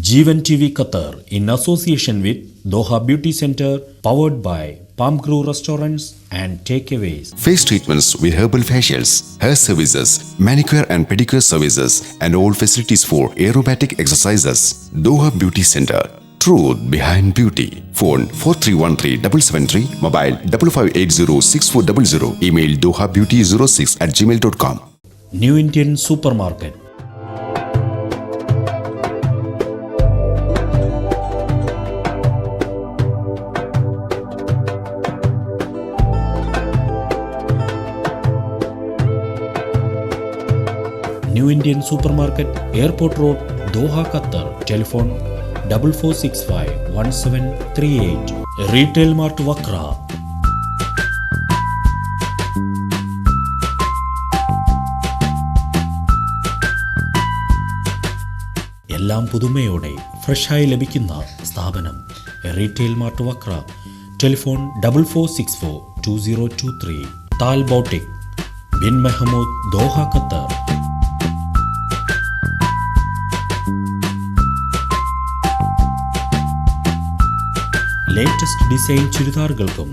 Jeevan TV Qatar in association with Doha Beauty Center, powered by Palm Grove Restaurants and Takeaways. Face treatments with herbal facials, hair services, manicure and pedicure services, and all facilities for aerobatic exercises. Doha Beauty Center. Truth behind beauty. Phone 4313-773, mobile 5580-6400, email dohabeauty06@gmail.com. New Indian Supermarket. New Indian Supermarket, Airport Road, Doha, Qatar. Telephone 4465-1738. Retail Mart Wakra. എല്ലാം പുതുമയോടെ ഫ്രഷായി ലഭിക്കുന്ന സ്ഥാപനം retail mart Wakra. Telephone 4464-2023. Thal boutique, bin Mehmood, Doha, Qatar. Latest design ചുരിദാറുകൾക്കും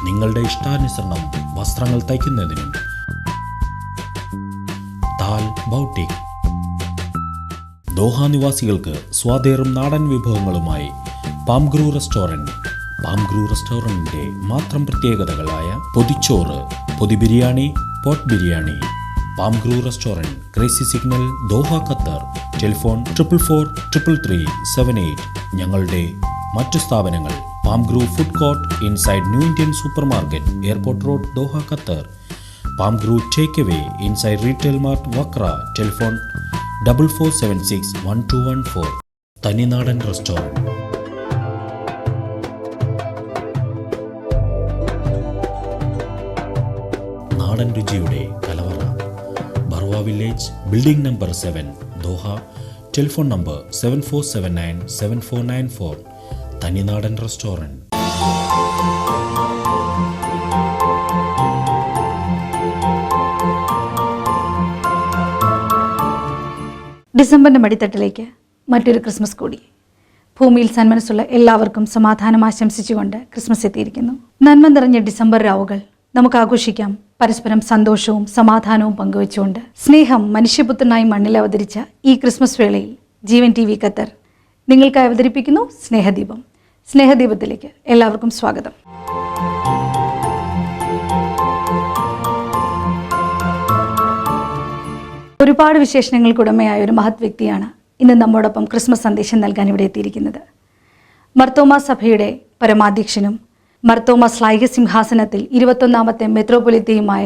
നിങ്ങളുടെ ഇഷ്ടാനുസരണം വസ്ത്രങ്ങൾ തയ്ക്കുന്നതിനും താൽ boutique. Doha നിവാസികൾക്ക് സ്വാദേറും നാടൻ വിഭവങ്ങളുമായി Palm Grove restaurant. Palm Grove റെസ്റ്റോറൻറ്റിൻ്റെ മാത്രം പ്രത്യേകതകളായ പൊതിച്ചോറ്, പൊതി biryani, pot biryani. Palm Grove restaurant, crazy signal, Doha, Qatar. Telephone 4443-78. ഞങ്ങളുടെ മറ്റു സ്ഥാപനങ്ങൾ: Palm Grove food court inside new Indian supermarket, airport road, Doha, Qatar. Palm Grove take away inside retail mart Wakra. Telephone 4476-1214. Thaninadan restaurant. നാടൻ രുചിയുടെ കലവറ. Barwa village, building number 7, Doha. Telephone number 7479-7494. Thaninadan restaurant. ഡിസംബറിൻ്റെ മടിത്തട്ടിലേക്ക് മറ്റൊരു Christmas കൂടി. ഭൂമിയിൽ സന്മനസ്സുള്ള എല്ലാവർക്കും സമാധാനം ആശംസിച്ചുകൊണ്ട് Christmas എത്തിയിരിക്കുന്നു. നന്മ നിറഞ്ഞ ഡിസംബർ രാവുകൾ നമുക്ക് ആഘോഷിക്കാം, പരസ്പരം സന്തോഷവും സമാധാനവും പങ്കുവെച്ചുകൊണ്ട്. സ്നേഹം മനുഷ്യപുത്രനായി മണ്ണിൽ അവതരിച്ച ഈ ക്രിസ്മസ് വേളയിൽ ജീവൻ TV ഖത്തർ നിങ്ങൾക്കായി അവതരിപ്പിക്കുന്നു സ്നേഹദീപം. സ്നേഹദീപത്തിലേക്ക് എല്ലാവർക്കും സ്വാഗതം. ഒരുപാട് വിശേഷണങ്ങൾക്കുടമയായ ഒരു മഹത് വ്യക്തിയാണ് ഇന്ന് നമ്മോടൊപ്പം ക്രിസ്മസ് സന്ദേശം നൽകാൻ ഇവിടെ എത്തിയിരിക്കുന്നത്. മർത്തോമ സഭയുടെ പരമാധ്യക്ഷനും മർത്തോമ ശ്ലൈഹ സിംഹാസനത്തിൽ 21ാമത്തെ മെത്രോപൊലിത്തയുമായ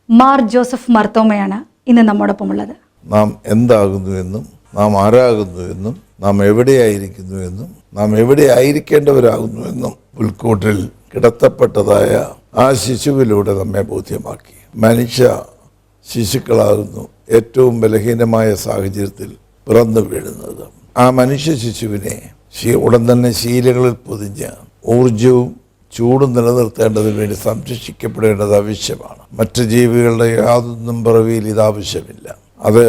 മാർ ജോസഫ് മർത്തോമയാണ് ഇന്ന് നമ്മോടൊപ്പമുള്ളത്. നാം എന്താകുന്നുവെന്നും നാം ആരാകുന്നുവെന്നും നാം എവിടെയായിരിക്കുന്നുവെന്നും നാം എവിടെ ആയിരിക്കേണ്ടവരാകുന്നുവെന്നും പുൽക്കൂട്ടിൽ കിടത്തപ്പെട്ടതായ ആ ശിശുവിലൂടെ നമ്മെ ബോധ്യമാക്കി. മനുഷ്യ ശിശുക്കളാകുന്നു ഏറ്റവും ബലഹീനമായ സാഹചര്യത്തിൽ പിറന്നു വീഴുന്നത്. ആ മനുഷ്യ ശിശുവിനെ ഉടൻ തന്നെ ശീലകളിൽ പൊതിഞ്ഞ് ഊർജവും ചൂടും നിലനിർത്തേണ്ടതിന് വേണ്ടി സംരക്ഷിക്കപ്പെടേണ്ടത് ആവശ്യമാണ്. മറ്റ് ജീവികളുടെ യാതൊന്നും പിറവിയിൽ ഇത് ആവശ്യമില്ല. അത്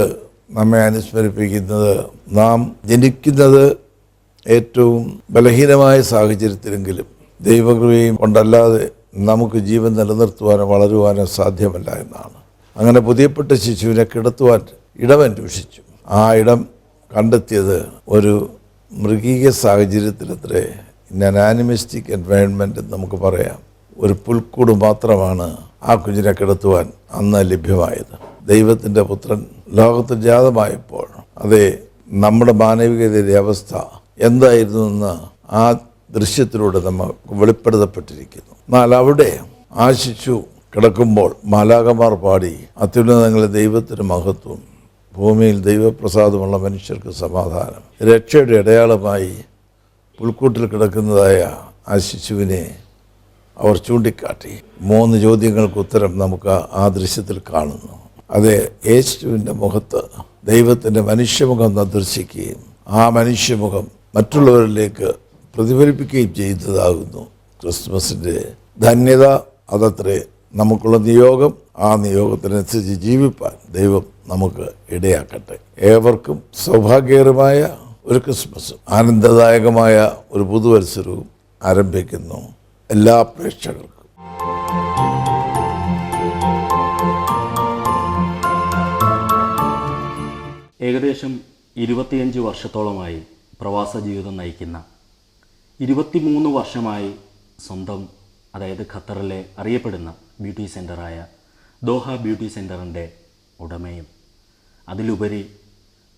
നമ്മെ അനുസ്മരിപ്പിക്കുന്നത് നാം ജനിക്കുന്നത് ഏറ്റവും ബലഹീനമായ സാഹചര്യത്തിലെങ്കിലും ദൈവകൃപയും കൊണ്ടല്ലാതെ നമുക്ക് ജീവൻ നിലനിർത്തുവാനോ വളരുവാനോ സാധ്യമല്ല എന്നാണ്. അങ്ങനെ പുതിയപ്പെട്ട ശിശുവിനെ കിടത്തുവാൻ ഇടം അന്വേഷിച്ചു. ആ ഇടം കണ്ടെത്തിയത് ഒരു മൃഗീയ സാഹചര്യത്തിലത്രേ. അനാനിമിസ്റ്റിക് എൻവയൺമെൻറ്റ് നമുക്ക് പറയാം. ഒരു പുൽക്കൂട് മാത്രമാണ് ആ കുഞ്ഞിനെ കിടത്തുവാൻ അന്ന് ലഭ്യമായത്. ദൈവത്തിൻ്റെ പുത്രൻ ലോകത്തിൽ ജാതമായപ്പോൾ അതേ നമ്മുടെ മാനവികതയുടെ അവസ്ഥ എന്തായിരുന്നു എന്ന് ആ ദൃശ്യത്തിലൂടെ നമുക്ക് വെളിപ്പെടുത്തപ്പെട്ടിരിക്കുന്നു. എന്നാൽ അവിടെ ആ ശിശു കിടക്കുമ്പോൾ മാലാഖമാർ പാടി അത്യുന്നതങ്ങളിലെ ദൈവത്തിന് മഹത്വം, ഭൂമിയിൽ ദൈവപ്രസാദമുള്ള മനുഷ്യർക്ക് സമാധാനം. രക്ഷയുടെ അടയാളമായി പുൽക്കൂട്ടിൽ കിടക്കുന്നതായ ആ ശിശുവിനെ അവർ ചൂണ്ടിക്കാട്ടി. 3 ചോദ്യങ്ങൾക്ക് ഉത്തരം നമുക്ക് ആ ദൃശ്യത്തിൽ കാണുന്നു. അതെ, യേശുവിൻ്റെ മുഖത്ത് ദൈവത്തിൻ്റെ മനുഷ്യമുഖം ദർശിക്കുകയും ആ മനുഷ്യമുഖം മറ്റുള്ളവരിലേക്ക് പ്രതിഫലിപ്പിക്കുകയും ചെയ്യുന്നതാകുന്നു ക്രിസ്മസിൻ്റെ ധന്യത. അതത്രേ നമുക്കുള്ള നിയോഗം. ആ നിയോഗത്തിനനുസരിച്ച് ജീവിപ്പാൻ ദൈവം നമുക്ക് ഇടയാക്കട്ടെ. ഏവർക്കും സൗഭാഗ്യകരമായ ഒരു ക്രിസ്മസും ആനന്ദദായകമായ ഒരു പുതുവത്സരവും ആരംഭിക്കുന്നു. എല്ലാ പ്രേക്ഷകർക്കും ഏകദേശം 25 വർഷത്തോളമായി പ്രവാസ ജീവിതം നയിക്കുന്ന 23 വർഷമായി സ്വന്തം, അതായത് ഖത്തറിലെ അറിയപ്പെടുന്ന ബ്യൂട്ടി സെൻ്ററായ ദോഹ ബ്യൂട്ടി സെൻ്ററിൻ്റെ ഉടമയും അതിലുപരി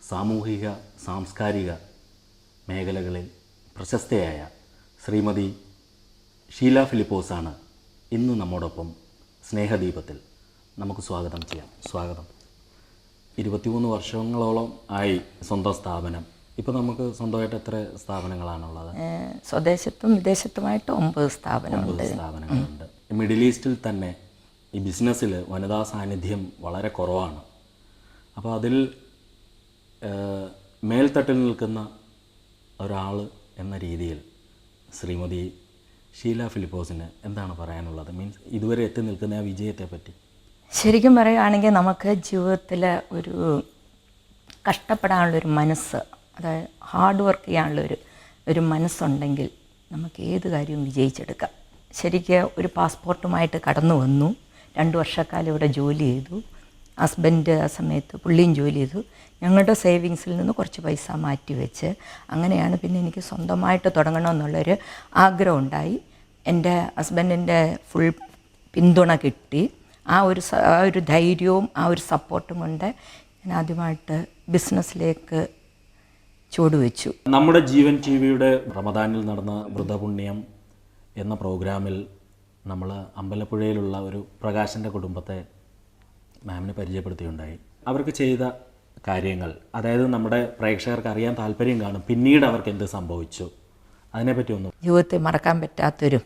സാമൂഹിക സാംസ്കാരിക മേഖലകളിൽ പ്രശസ്തയായ ശ്രീമതി ഷീല ഫിലിപ്പോസാണ് ഇന്ന് നമ്മോടൊപ്പം സ്നേഹദീപത്തിൽ. നമുക്ക് സ്വാഗതം ചെയ്യാം. സ്വാഗതം. 23 വർഷങ്ങളോളം ആയി സ്വന്തം സ്ഥാപനം. ഇപ്പോൾ നമുക്ക് സ്വന്തമായിട്ട് എത്ര സ്ഥാപനങ്ങളാണുള്ളത്? സ്വദേശത്തും വിദേശത്തുമായിട്ട് 9 സ്ഥാപനങ്ങളുണ്ട്. മിഡിൽ ഈസ്റ്റിൽ തന്നെ ഈ ബിസിനസ്സിൽ വനിതാ സാന്നിധ്യം വളരെ കുറവാണ്. അപ്പോൾ അതിൽ മേൽത്തട്ടിൽ നിൽക്കുന്ന ഒരാൾ എന്ന രീതിയിൽ ശ്രീമതി ഷീല ഫിലിപ്പോസിന് എന്താണ് പറയാനുള്ളത്? മീൻസ് ഇതുവരെ എത്തി നിൽക്കുന്ന ആ വിജയത്തെ പറ്റി. ശരിക്കും പറയുകയാണെങ്കിൽ നമുക്ക് ജീവിതത്തിൽ ഒരു കഷ്ടപ്പെടാനുള്ളൊരു മനസ്സ്, അതായത് ഹാർഡ് വർക്ക് ചെയ്യാനുള്ളൊരു മനസ്സുണ്ടെങ്കിൽ നമുക്ക് ഏത് കാര്യവും വിജയിച്ചെടുക്കാം. ശരിക്ക് ഒരു പാസ്പോർട്ടുമായിട്ട് കടന്നു വന്നു. 2 വർഷക്കാലം ഇവിടെ ജോലി ചെയ്തു. ഹസ്ബൻഡ് ആ സമയത്ത് പുള്ളിയും ജോലി ചെയ്തു. ഞങ്ങളുടെ സേവിങ്സിൽ നിന്ന് കുറച്ച് പൈസ മാറ്റി വെച്ച് അങ്ങനെയാണ് പിന്നെ എനിക്ക് സ്വന്തമായിട്ട് തുടങ്ങണമെന്നുള്ളൊരു ആഗ്രഹം ഉണ്ടായി. എൻ്റെ ഹസ്ബൻഡിൻ്റെ ഫുൾ പിന്തുണ കിട്ടി. ആ ഒരു ധൈര്യവും ആ ഒരു സപ്പോർട്ടും കൊണ്ട് ഞാൻ ആദ്യമായിട്ട് ബിസിനസ്സിലേക്ക് ചുവടുവെച്ചു. നമ്മുടെ ജീവൻ ടിവിയുടെ റമദാനിൽ നടന്ന വ്രതപുണ്യം എന്ന പ്രോഗ്രാമിൽ നമ്മൾ അമ്പലപ്പുഴയിലുള്ള ഒരു പ്രകാശൻ്റെ കുടുംബത്തെ മാമിനെ പരിചയപ്പെടുത്തിയുണ്ടായി. അവർക്ക് ചെയ്ത കാര്യങ്ങൾ, അതായത് നമ്മുടെ പ്രേക്ഷകർക്ക് അറിയാൻ താല്പര്യം കാണും, പിന്നീട് അവർക്ക് എന്ത് സംഭവിച്ചു അതിനെപ്പറ്റി ഒന്നും. ജീവിതത്തിൽ മറക്കാൻ പറ്റാത്തൊരു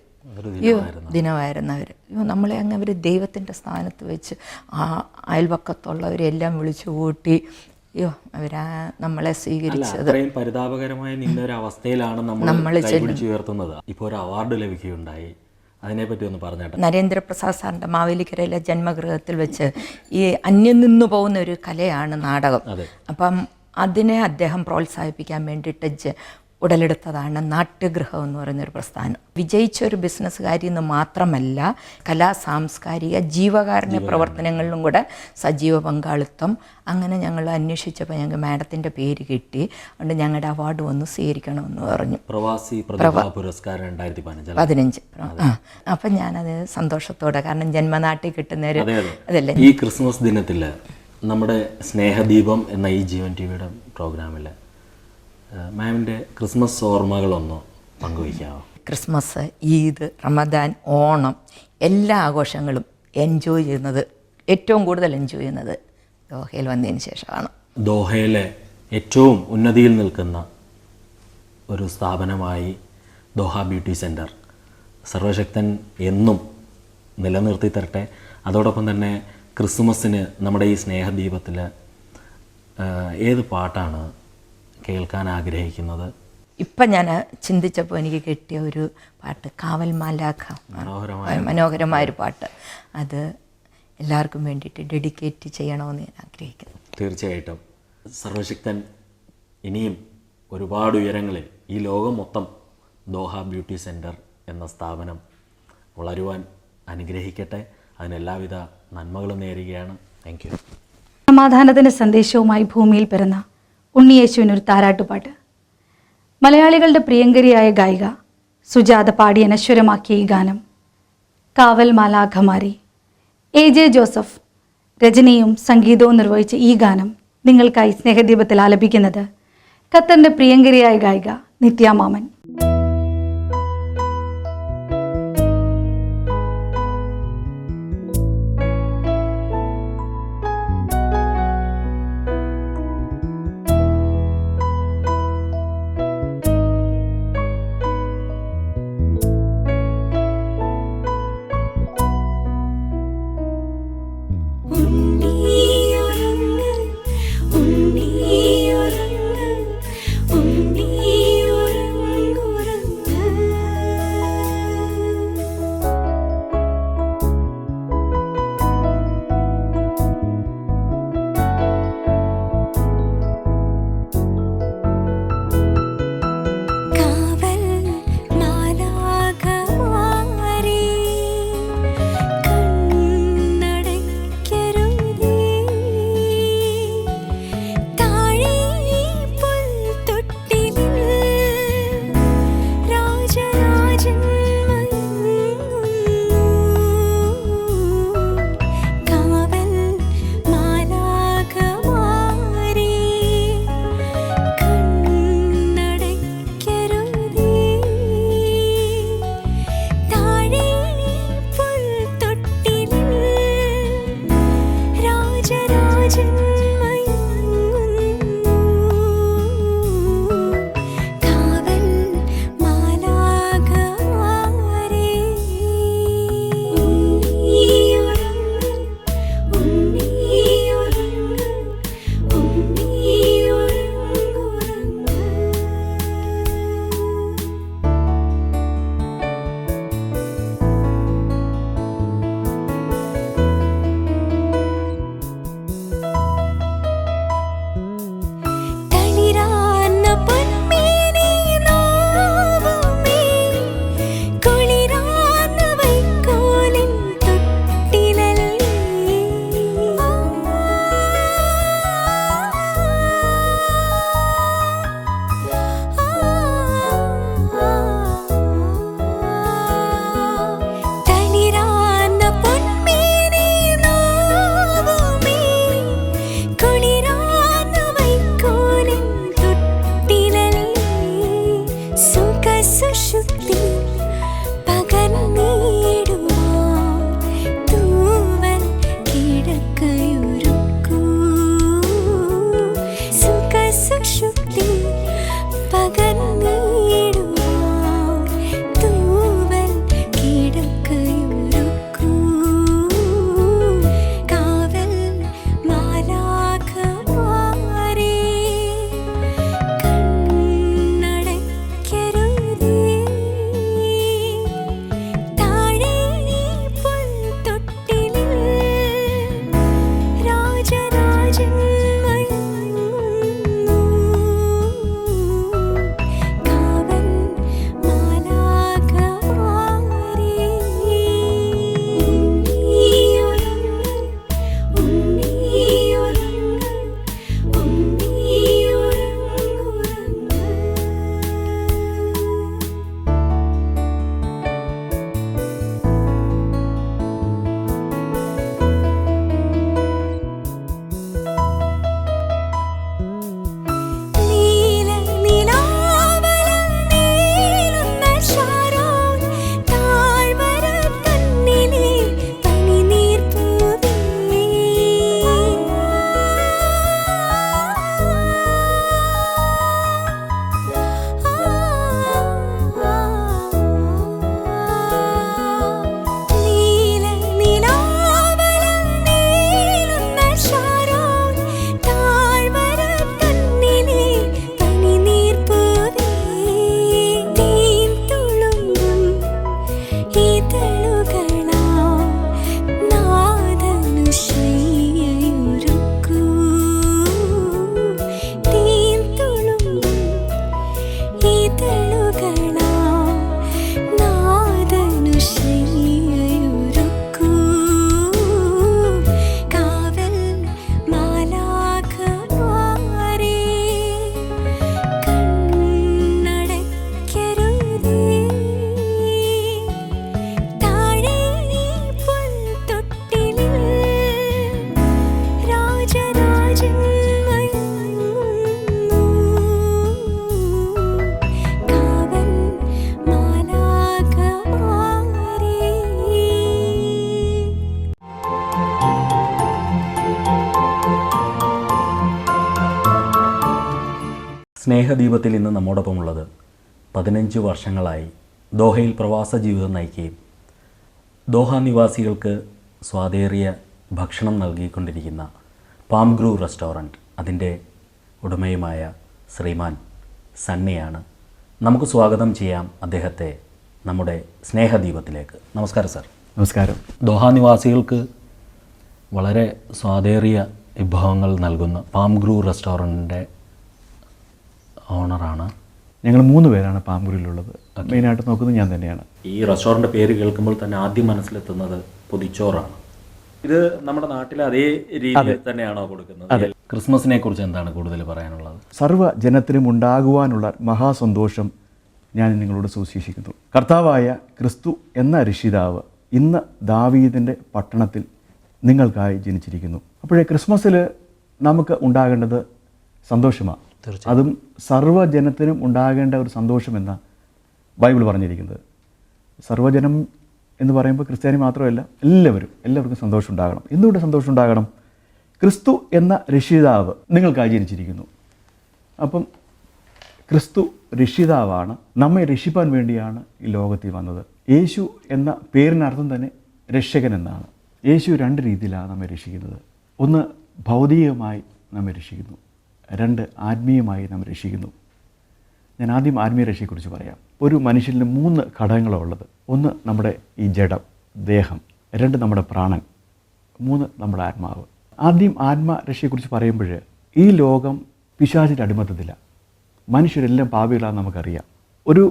ദിനമായിരുന്നു അവർ. നമ്മളെ അങ്ങ് അവർ ദൈവത്തിൻ്റെ സ്ഥാനത്ത് വെച്ച് ആ അയൽവക്കത്തുള്ളവരെല്ലാം വിളിച്ചു കൂട്ടി നമ്മളെ സ്വീകരിച്ചത്. പരിതാപകരമായ നിന്നൊരു അവസ്ഥയിലാണ് നമ്മൾ ഉയർത്തുന്നത്. ഇപ്പോൾ ഒരു അവാർഡ് ലഭിക്കുകയുണ്ടായി. അതിനെപ്പറ്റി ഒന്ന് പറഞ്ഞേട്ടെ. നരേന്ദ്രപ്രസാദ് സാറിൻ്റെ മാവേലിക്കരയിലെ ജന്മഗൃഹത്തിൽ വെച്ച് ഈ അന്യം നിന്നു പോകുന്ന ഒരു കലയാണ് നാടകം. അപ്പം അതിനെ അദ്ദേഹം പ്രോത്സാഹിപ്പിക്കാൻ വേണ്ടിയിട്ട് ഉടലെടുത്തതാണ് നാട്യഗൃഹം എന്ന് പറയുന്നൊരു പ്രസ്ഥാനം. വിജയിച്ചൊരു ബിസിനസ്സുകാരി എന്ന് മാത്രമല്ല, കലാ സാംസ്കാരിക ജീവകാരുണ്യ പ്രവർത്തനങ്ങളിലും കൂടെ സജീവ പങ്കാളിത്തം. അങ്ങനെ ഞങ്ങൾ അന്വേഷിച്ചപ്പോൾ ഞങ്ങൾക്ക് മാഡത്തിൻ്റെ പേര് കിട്ടി. അതുകൊണ്ട് ഞങ്ങളുടെ അവാർഡ് വന്ന് സ്വീകരിക്കണമെന്ന് പറഞ്ഞു. പ്രവാസി പ്രതിഭാ പുരസ്കാരം 2015. അപ്പം ഞാനത് സന്തോഷത്തോടെ, കാരണം ജന്മനാട്ടിൽ കിട്ടുന്നൊരു അതല്ലേ. ഈ ക്രിസ്മസ് ദിനത്തിൽ നമ്മുടെ സ്നേഹദീപം എന്ന ഈ ജീവൻ ടിവിയുടെ പ്രോഗ്രാമിൽ മാമിൻ്റെ ക്രിസ്മസ് ഓർമ്മകളൊന്ന് പങ്കുവയ്ക്കാമോ? ക്രിസ്മസ്, ഈദ്, റമദാൻ, ഓണം എല്ലാ ആഘോഷങ്ങളും എൻജോയ് ചെയ്യുന്നത്, ഏറ്റവും കൂടുതൽ എൻജോയ് ചെയ്യുന്നത് ദോഹയിൽ വന്നതിന് ശേഷമാണ്. ദോഹയിലെ ഏറ്റവും ഉന്നതിയിൽ നിൽക്കുന്ന ഒരു സ്ഥാപനമായി ദോഹ ബ്യൂട്ടി സെൻ്റർ സർവശക്തൻ എന്നും നിലനിർത്തി തരട്ടെ. അതോടൊപ്പം തന്നെ ക്രിസ്മസിന് നമ്മുടെ ഈ സ്നേഹദീപത്തിൽ ഏത് പാട്ടാണ് കേൾക്കാൻ ആഗ്രഹിക്കുന്നത്? ഇപ്പം ഞാൻ ചിന്തിച്ചപ്പോൾ എനിക്ക് കിട്ടിയ ഒരു പാട്ട് കാവൽ മാലാഖ, മനോഹരമായൊരു പാട്ട്. അത് എല്ലാവർക്കും വേണ്ടിയിട്ട് ഡെഡിക്കേറ്റ് ചെയ്യണമെന്ന് ഞാൻ ആഗ്രഹിക്കുന്നു. തീർച്ചയായിട്ടും സർവശക്തൻ ഇനിയും ഒരുപാട് ഉയരങ്ങളിൽ ഈ ലോകം മൊത്തം ദോഹ ബ്യൂട്ടി സെൻ്റർ എന്ന സ്ഥാപനം വളരുവാൻ അനുഗ്രഹിക്കട്ടെ. അതിനെല്ലാവിധ നന്മകളും നേരുകയാണ്. Thank you. സമാധാനത്തിൻ്റെ സന്ദേശവുമായി ഭൂമിയിൽ പിറന്ന ഉണ്ണിയേശുവിനൊരു താരാട്ടുപാട്ട്. മലയാളികളുടെ പ്രിയങ്കരിയായ ഗായിക സുജാത പാടി അനശ്വരമാക്കിയ ഈ ഗാനം കാവൽ മാലാഖമാരി. AJ ജോസഫ് രചനയും സംഗീതവും നിർവഹിച്ച ഈ ഗാനം നിങ്ങൾക്കായി സ്നേഹദീപത്തിൽ ആലപിക്കുന്നത് ഖത്തറിൻ്റെ പ്രിയങ്കരിയായ ഗായിക നിത്യ മാമൻ. ഉണ്ണി ഉറങ്ങ് സ്നേഹദീപത്തിൽ ഇന്ന് നമ്മോടൊപ്പമുള്ളത് 15 വർഷങ്ങളായി ദോഹയിൽ പ്രവാസ ജീവിതം നയിക്കുകയും ദോഹ നിവാസികൾക്ക് സ്വാദേറിയ ഭക്ഷണം നൽകിക്കൊണ്ടിരിക്കുന്ന പാംഗ്രൂ റെസ്റ്റോറൻറ്റ് അതിൻ്റെ ഉടമയുമായ ശ്രീമാൻ സണ്ണിയാണ്. നമുക്ക് സ്വാഗതം ചെയ്യാം അദ്ദേഹത്തെ നമ്മുടെ സ്നേഹദീപത്തിലേക്ക്. നമസ്കാരം സാർ. നമസ്കാരം. ദോഹ നിവാസികൾക്ക് വളരെ സ്വാദേറിയ വിഭവങ്ങൾ നൽകുന്ന പാംഗ്രൂ റെസ്റ്റോറൻറ്റിൻ്റെ ഓണറാണ്. ഞങ്ങൾ 3 പേരാണ് പാംഗ്രൂരിലുള്ളത്. മെയിനായിട്ട് നോക്കുന്നത് ഞാൻ തന്നെയാണ്. ഈ റെസ്റ്റോറൻറ്റ് പേര് കേൾക്കുമ്പോൾ തന്നെ ആദ്യം മനസ്സിലെത്തുന്നത് പൊതിച്ചോറാണ്. ഇത് നമ്മുടെ നാട്ടിലെ അതേ രീതിയിൽ തന്നെയാണോ കൊടുക്കുന്നത്? ക്രിസ്മസിനെ കുറിച്ച് എന്താണ് കൂടുതൽ പറയാനുള്ളത്? സർവ്വ ജനത്തിനും ഉണ്ടാകുവാനുള്ള മഹാസന്തോഷം ഞാൻ നിങ്ങളോട് സുവിശേഷിക്കുന്നു. കർത്താവായ ക്രിസ്തു എന്ന രക്ഷിതാവ് ഇന്ന് ദാവീദിൻ്റെ പട്ടണത്തിൽ നിങ്ങൾക്കായി ജനിച്ചിരിക്കുന്നു. അപ്പോഴേ ക്രിസ്മസിൽ നമുക്ക് ഉണ്ടാകേണ്ടത് സന്തോഷമാണ്. അതും സർവ്വജനത്തിനും ഉണ്ടാകേണ്ട ഒരു സന്തോഷമെന്ന ബൈബിൾ പറഞ്ഞിരിക്കുന്നത്. സർവ്വജനം എന്ന് പറയുമ്പോൾ ക്രിസ്ത്യാനി മാത്രമല്ല, എല്ലാവർക്കും സന്തോഷം ഉണ്ടാകണം. എന്തുകൊണ്ട് സന്തോഷം ഉണ്ടാകണം? ക്രിസ്തു എന്ന രക്ഷിതാവ് നിങ്ങൾക്കായി ജനിച്ചിരിക്കുന്നു. അപ്പം ക്രിസ്തു രക്ഷിതാവാണ്, നമ്മെ രക്ഷിപ്പാൻ വേണ്ടിയാണ് ഈ ലോകത്തിൽ വന്നത്. യേശു എന്ന പേരിനർത്ഥം തന്നെ രക്ഷകൻ എന്നാണ്. യേശു 2 രീതിയിലാണ് നമ്മെ രക്ഷിക്കുന്നത്. ഒന്ന് ഭൗതികമായി നമ്മെ രക്ഷിക്കുന്നു, 2 ആത്മീയമായി നമ്മെ രക്ഷിക്കുന്നു. ഞാൻ ആദ്യം ആത്മീയ രക്ഷയെക്കുറിച്ച് പറയാം. ഒരു മനുഷ്യന് 3 ഘടകങ്ങളാണ് ഉള്ളത്. ഒന്ന് നമ്മുടെ ഈ ജഡം, ദേഹം, 2 നമ്മുടെ പ്രാണൻ, 3 നമ്മുടെ ആത്മാവ്. ആദ്യം ആത്മരക്ഷയെക്കുറിച്ച് പറയുമ്പോൾ ഈ ലോകം പിശാചിൻ്റെ അടിമത്തത്തില്ല. മനുഷ്യരെല്ലാം പാപികളാണെന്ന് നമുക്കറിയാം. ഒരു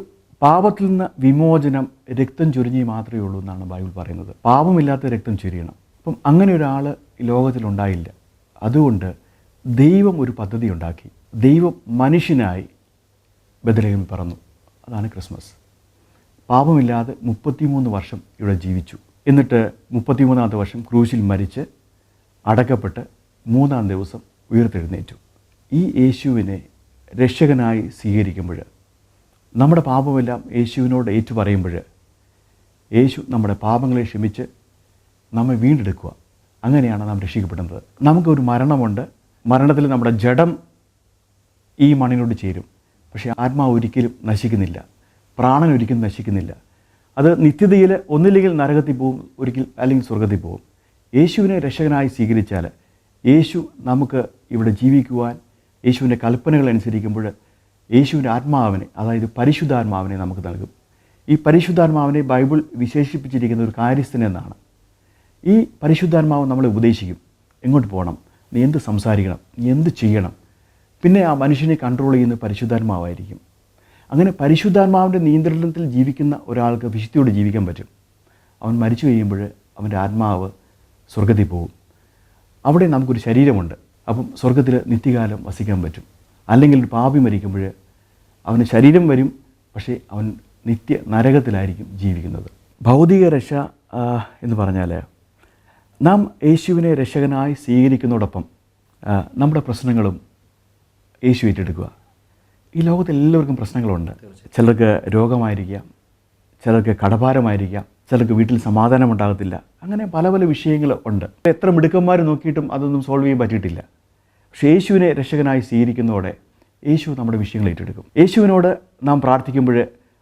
പാപത്തിൽ നിന്ന് വിമോചനം രക്തം ചൊരിഞ്ഞേ മാത്രമേ ഉള്ളൂ എന്നാണ് ബൈബിൾ പറയുന്നത്. പാപമില്ലാത്ത രക്തം ചൊരിയണം. അപ്പം അങ്ങനെ ഒരാൾ ഈ ലോകത്തിലുണ്ടായില്ല. അതുകൊണ്ട് ദൈവം ഒരു പദ്ധതി ഉണ്ടാക്കി. ദൈവം മനുഷ്യനായി ബെത്ലഹേമിൽ പിറന്നു. അതാണ് ക്രിസ്മസ്. പാപമില്ലാതെ 33 വർഷം ഇവിടെ ജീവിച്ചു. എന്നിട്ട് 33ാമത്തെ വർഷം ക്രൂശിൽ മരിച്ച് അടക്കപ്പെട്ട് 3-ാം ദിവസം ഉയർത്തെഴുന്നേറ്റു. ഈ യേശുവിനെ രക്ഷകനായി സ്വീകരിക്കുമ്പോൾ, നമ്മുടെ പാപമെല്ലാം യേശുവിനോട് ഏറ്റുപറയുമ്പോൾ, യേശു നമ്മുടെ പാപങ്ങളെ ക്ഷമിച്ച് നമ്മെ വീണ്ടെടുക്കുക. അങ്ങനെയാണ് നാം രക്ഷിക്കപ്പെടുന്നത്. നമുക്കൊരു മരണമുണ്ട്. മരണത്തിൽ നമ്മുടെ ജഡം ഈ മണ്ണിനോട് ചേരും. പക്ഷേ ആത്മാവ് ഒരിക്കലും നശിക്കുന്നില്ല, പ്രാണൻ ഒരിക്കലും നശിക്കുന്നില്ല. അത് നിത്യതയിൽ ഒന്നില്ലെങ്കിൽ നരകത്തിൽ പോവും, ഒരിക്കൽ അല്ലെങ്കിൽ സ്വർഗത്തിൽ പോവും. യേശുവിനെ രക്ഷകനായി സ്വീകരിച്ചാൽ യേശു നമുക്ക് ഇവിടെ ജീവിക്കുവാൻ, യേശുവിൻ്റെ കൽപ്പനകൾ അനുസരിക്കുമ്പോൾ യേശുവിൻ്റെ ആത്മാവിനെ, അതായത് പരിശുദ്ധാത്മാവിനെ നമുക്ക് നൽകും. ഈ പരിശുദ്ധാത്മാവിനെ ബൈബിൾ വിശേഷിപ്പിച്ചിരിക്കുന്ന ഒരു കാര്യസ്ഥൻ എന്നാണ്. ഈ പരിശുദ്ധാത്മാവ് നമ്മളെ ഉപദേശിക്കും. എങ്ങോട്ട് പോകണം, നീ എന്ത് സംസാരിക്കണം, നീ എന്ത് ചെയ്യണം. പിന്നെ ആ മനുഷ്യനെ കൺട്രോൾ ചെയ്യുന്ന പരിശുദ്ധാത്മാവായിരിക്കും. അങ്ങനെ പരിശുദ്ധാത്മാവിൻ്റെ നിയന്ത്രണത്തിൽ ജീവിക്കുന്ന ഒരാൾക്ക് വിശുദ്ധിയോടെ ജീവിക്കാൻ പറ്റും. അവൻ മരിച്ചു കഴിയുമ്പോൾ അവൻ്റെ ആത്മാവ് സ്വർഗത്തിൽ പോകും. അവിടെ നമുക്കൊരു ശരീരമുണ്ട്. അപ്പം സ്വർഗത്തിൽ നിത്യകാലം വസിക്കാൻ പറ്റും. അല്ലെങ്കിൽ ഒരു പാപി മരിക്കുമ്പോൾ അവന് ശരീരം വരും, പക്ഷേ അവൻ നിത്യ നരകത്തിലായിരിക്കും ജീവിക്കുന്നത്. ഭൗതിക രക്ഷ എന്ന് പറഞ്ഞാൽ നാം യേശുവിനെ രക്ഷകനായി സ്വീകരിക്കുന്നതോടൊപ്പം നമ്മുടെ പ്രശ്നങ്ങളും യേശു ഏറ്റെടുക്കുക. ഈ ലോകത്ത് എല്ലാവർക്കും പ്രശ്നങ്ങളുണ്ട്. ചിലർക്ക് രോഗമായിരിക്കാം, ചിലർക്ക് കടഭാരമായിരിക്കാം, ചിലർക്ക് വീട്ടിൽ സമാധാനം ഉണ്ടാകത്തില്ല. അങ്ങനെ പല പല വിഷയങ്ങൾ ഉണ്ട്. എത്ര മിടുക്കന്മാർ നോക്കിയിട്ടും അതൊന്നും സോൾവ് ചെയ്യാൻ പറ്റിയിട്ടില്ല. പക്ഷേ യേശുവിനെ രക്ഷകനായി സ്വീകരിക്കുന്നതോടെ യേശു നമ്മുടെ വിഷയങ്ങൾ ഏറ്റെടുക്കും. യേശുവിനോട് നാം പ്രാർത്ഥിക്കുമ്പോൾ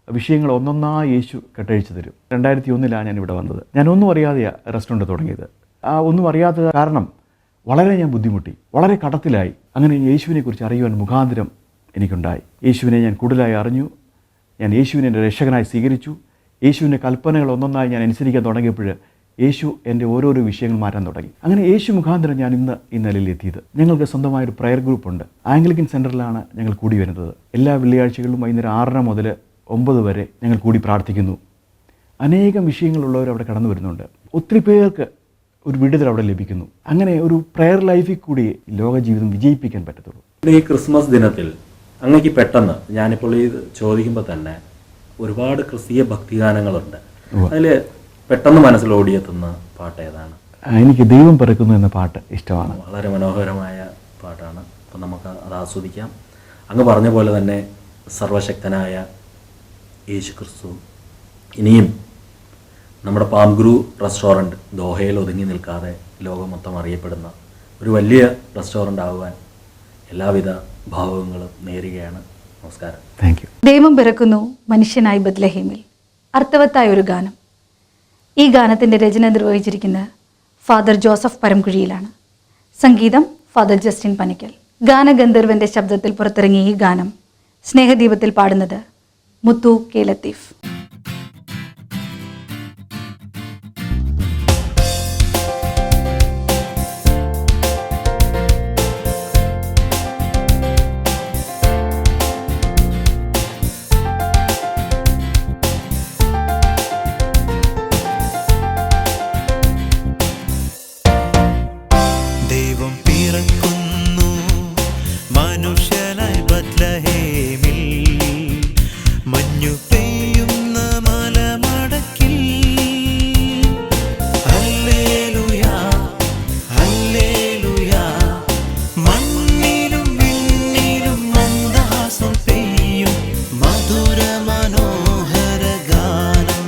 വിഷയങ്ങൾ ഒന്നൊന്നായി യേശു കെട്ടഴിച്ചു തരും. 2001 ഞാൻ ഇവിടെ വന്നത്. ഞാൻ ഒന്നും അറിയാതെയാണ് റെസ്റ്റോറൻറ്റ് തുടങ്ങിയത്. ആ ഒന്നും അറിയാത്ത കാരണം വളരെ ഞാൻ ബുദ്ധിമുട്ടി, വളരെ കടത്തിലായി. അങ്ങനെ യേശുവിനെക്കുറിച്ച് അറിയുവാൻ മുഖാന്തരം എനിക്കുണ്ടായി. യേശുവിനെ ഞാൻ കൂടുതലായി അറിഞ്ഞു. ഞാൻ യേശുവിനെ എൻ്റെ രക്ഷകനായി സ്വീകരിച്ചു. യേശുവിൻ്റെ കൽപ്പനകൾ ഒന്നൊന്നായി ഞാൻ അനുസരിക്കാൻ തുടങ്ങിയപ്പോൾ യേശു എൻ്റെ ഓരോരോ വിഷയങ്ങൾ മാറ്റാൻ തുടങ്ങി. അങ്ങനെ യേശു മുഖാന്തരം ഞാൻ ഇന്ന് ഈ നിലയിൽ എത്തിയത്. ഞങ്ങൾക്ക് സ്വന്തമായൊരു പ്രയർ ഗ്രൂപ്പുണ്ട്. ആംഗ്ലിക്കൻ സെൻറ്ററിലാണ് ഞങ്ങൾ കൂടി വരുന്നത്. എല്ലാ വെള്ളിയാഴ്ചകളിലും വൈകുന്നേരം 6:30 മുതൽ 9 വരെ ഞങ്ങൾ കൂടി പ്രാർത്ഥിക്കുന്നു. അനേകം വിഷയങ്ങളുള്ളവർ അവിടെ കടന്നു വരുന്നുണ്ട്. ഒത്തിരി പേർക്ക് ഒരു വിടുതൽ അവിടെ ലഭിക്കുന്നു. അങ്ങനെ ഒരു പ്രയർ ലൈഫിൽ കൂടി ലോക ജീവിതം വിജയിപ്പിക്കാൻ പറ്റത്തുള്ളൂ. ഈ ക്രിസ്മസ് ദിനത്തിൽ അങ്ങേക്ക് പെട്ടെന്ന് ഞാനിപ്പോൾ ഇത് ചോദിക്കുമ്പോൾ തന്നെ ഒരുപാട് ക്രിസ്തീയ ഭക്തിഗാനങ്ങളുണ്ട്. അതിൽ പെട്ടെന്ന് മനസ്സിൽ ഓടിയെത്തുന്ന പാട്ട് ഏതാണ്? എനിക്ക് ദൈവം പിറക്കുന്നു എന്ന പാട്ട് ഇഷ്ടമാണ്. വളരെ മനോഹരമായ പാട്ടാണ്. അപ്പം നമുക്ക് അത് ആസ്വദിക്കാം. അങ്ങ് പറഞ്ഞ പോലെ തന്നെ സർവശക്തനായ യേശു ക്രിസ്തു ഇനിയും നമ്മുടെ പാംഗ്രൂ റെസ്റ്റോറൻറ്റ് ദോഹയിൽ ഒതുങ്ങി നിൽക്കാതെ ലോകം മൊത്തം അറിയപ്പെടുന്ന ഒരു വലിയ റെസ്റ്റോറൻ്റ് ആകുവാൻ എല്ലാവിധ ഭാവങ്ങളും നേരുകയാണ്. നമസ്കാരം. Thank you. ദൈവം പിറക്കുന്നു മനുഷ്യനായി ബത്ലഹേമിൽ, അർത്ഥവത്തായ ഒരു ഗാനം. ഈ ഗാനത്തിൻ്റെ രചന നിർവഹിച്ചിരിക്കുന്ന ഫാദർ ജോസഫ് പരംകുഴിയിലാണ്. സംഗീതം ഫാദർ ജസ്റ്റിൻ പനിക്കൽ. ഗാനഗന്ധർവൻ്റെ ശബ്ദത്തിൽ പുറത്തിറങ്ങിയ ഈ ഗാനം സ്നേഹദീപത്തിൽ പാടുന്നത് മുത്തു കെ ലത്തീഫ്. ദൈവം പിറക്കുന്നു മനുഷ്യനായി ബത്ലഹേമിൽ, മഞ്ഞു പെയ്യുന്ന മലമടക്കിൽ. ഹല്ലേലൂയാ ഹല്ലേലൂയാ, മണ്ണിലും വിണ്ണിലും മന്ദഹാസം പെയ്യും മധുര മനോഹര ഗാനം.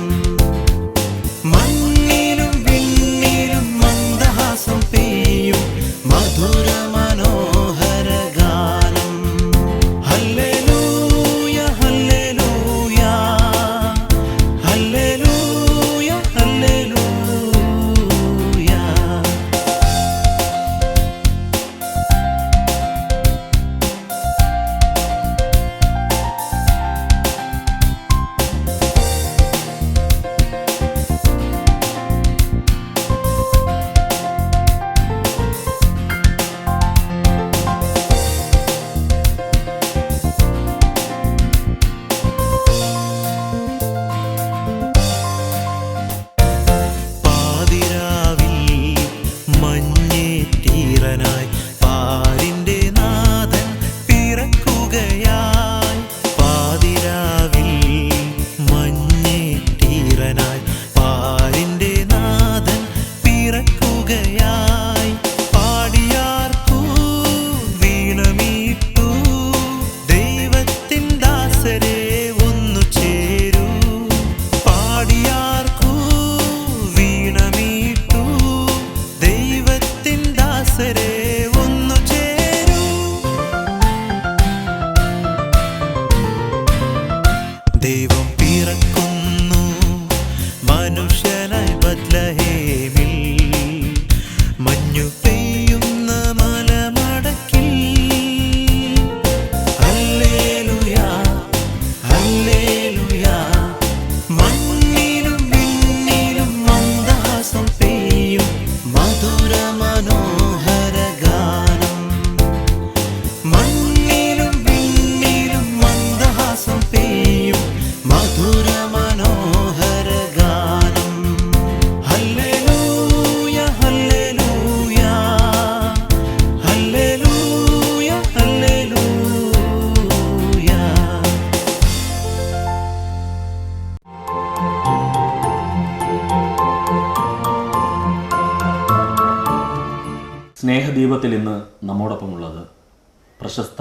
മണ്ണിലും വിണ്ണിലും മന്ദഹാസം പെയ്യും മധുര മനോഹര ഗാനം. Hallelujah hallelujah hallelujah hallelujah. പാതിരാവിൽ മഞ്ഞേറ്റീറനായി പാരിന്റെ നാഥൻ പിറക്കുകയായി. പാതിരാവിൽ മഞ്ഞേറ്റീറനായി പാരിന്റെ നാഥൻ പിറക്കുകയായി. പാടിയാർക്കൂ വീണമീട്ടു ദൈവത്തിൻ ദാസരെ ഒന്നു ചേരൂ. പാടിയാർക്കൂ വീണമീട്ടു ദൈവത്തിൻ ദാസരെ ഒന്നു ചേരൂ. ദൈവം പിറക്കുന്നു മനുഷ്യനായി ബത്ലഹേമിൽ, മഞ്ഞു പെയ്യുന്ന മലമടക്കിൽ. ഹല്ലേലൂയാ ഹല്ലേലൂയാ, മണ്ണിലും വിണ്ണിലും മന്ദഹാസം പെയ്യും മധുര മനോഹര ഗാനം. മണ്ണിലും വിണ്ണിലും മന്ദഹാസം പെയ്യും മധുര മനോഹര ഗാനം. Hallelujah hallelujah hallelujah hallelujah. സ്നേഹദീപത്തിൽ ഇന്ന് നമ്മോടൊപ്പമുള്ളത് പ്രശസ്ത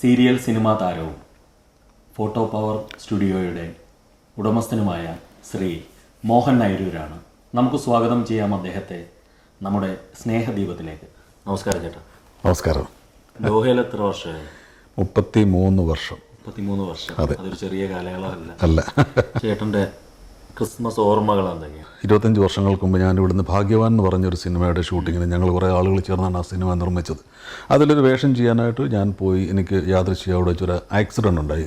സീരിയൽ സിനിമാ താരവും ഫോട്ടോ പവർ സ്റ്റുഡിയോയുടെ ഉടമസ്ഥനുമായ ശ്രീ മോഹൻ നൈരൂരാണ്. നമുക്ക് സ്വാഗതം ചെയ്യാം അദ്ദേഹത്തെ നമ്മുടെ സ്നേഹദീപത്തിലേക്ക്. നമസ്കാരം ചേട്ടാ. നമസ്കാരം. ദോഹയിൽ എത്ര വർഷമായി? 33 വർഷം. 33 വർഷം. അതെ. അതൊരു ചെറിയ കാലയളവല്ല. അല്ല. ചേട്ടൻ്റെ ക്രിസ്മസ് ഓർമ്മകൾ എന്തൊക്കെയാണ്? 25 വർഷങ്ങൾക്ക് മുമ്പ് ഞാൻ ഇവിടുന്ന് ഭാഗ്യവാൻ എന്ന് പറഞ്ഞൊരു സിനിമയുടെ ഷൂട്ടിങ്ങിന് ഞങ്ങൾ കുറേ ആളുകൾ ചേർന്നാണ് ആ സിനിമ നിർമ്മിച്ചത്. അതിലൊരു വേഷം ചെയ്യാനായിട്ട് ഞാൻ പോയി. എനിക്ക് യാദൃശ്ചികം അവിടെ വെച്ചൊരു ആക്സിഡൻ്റ് ഉണ്ടായി.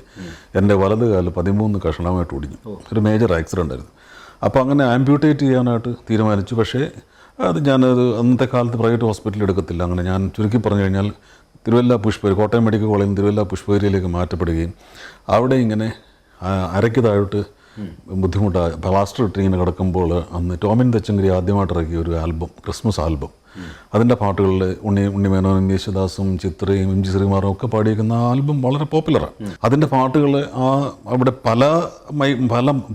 എൻ്റെ വലത് കാല് 13 കഷണമായിട്ട് ഒടിഞ്ഞു. ഒരു മേജർ ആക്സിഡൻ്റ് ആയിരുന്നു. അപ്പോൾ അങ്ങനെ ആംബ്യൂട്ടേറ്റ് ചെയ്യാനായിട്ട് തീരുമാനിച്ചു. പക്ഷേ അത് ഞാനത് അന്നത്തെ കാലത്ത് പ്രൈവറ്റ് ഹോസ്പിറ്റലിൽ എടുക്കത്തില്ല. അങ്ങനെ ഞാൻ ചുരുക്കി പറഞ്ഞു കഴിഞ്ഞാൽ തിരുവല്ല പുഷ്പഗിരി, കോട്ടയം മെഡിക്കൽ കോളേജിൽ നിന്ന് തിരുവല്ല പുഷ്പഗിരിയിലേക്ക് മാറ്റപ്പെടുകയും അവിടെ ഇങ്ങനെ അരയ്ക്ക് താഴോട്ട് ബുദ്ധിമുട്ടായ പ്ലാസ്റ്റർ ഇട്ട് ഇങ്ങനെ കിടക്കുമ്പോൾ അന്ന് ടോമിൻ തച്ചങ്കരി ആദ്യമായിട്ട് ഇറക്കിയ ഒരു ആൽബം, ക്രിസ്മസ് ആൽബം, അതിൻ്റെ പാട്ടുകളിൽ ഉണ്ണിമേനോനും യേശുദാസും ചിത്രയും എം ജി ശ്രീകുമാറും ഒക്കെ പാടിയിരിക്കുന്ന ആൽബം വളരെ പോപ്പുലറാണ്. അതിൻ്റെ പാട്ടുകൾ അവിടെ പല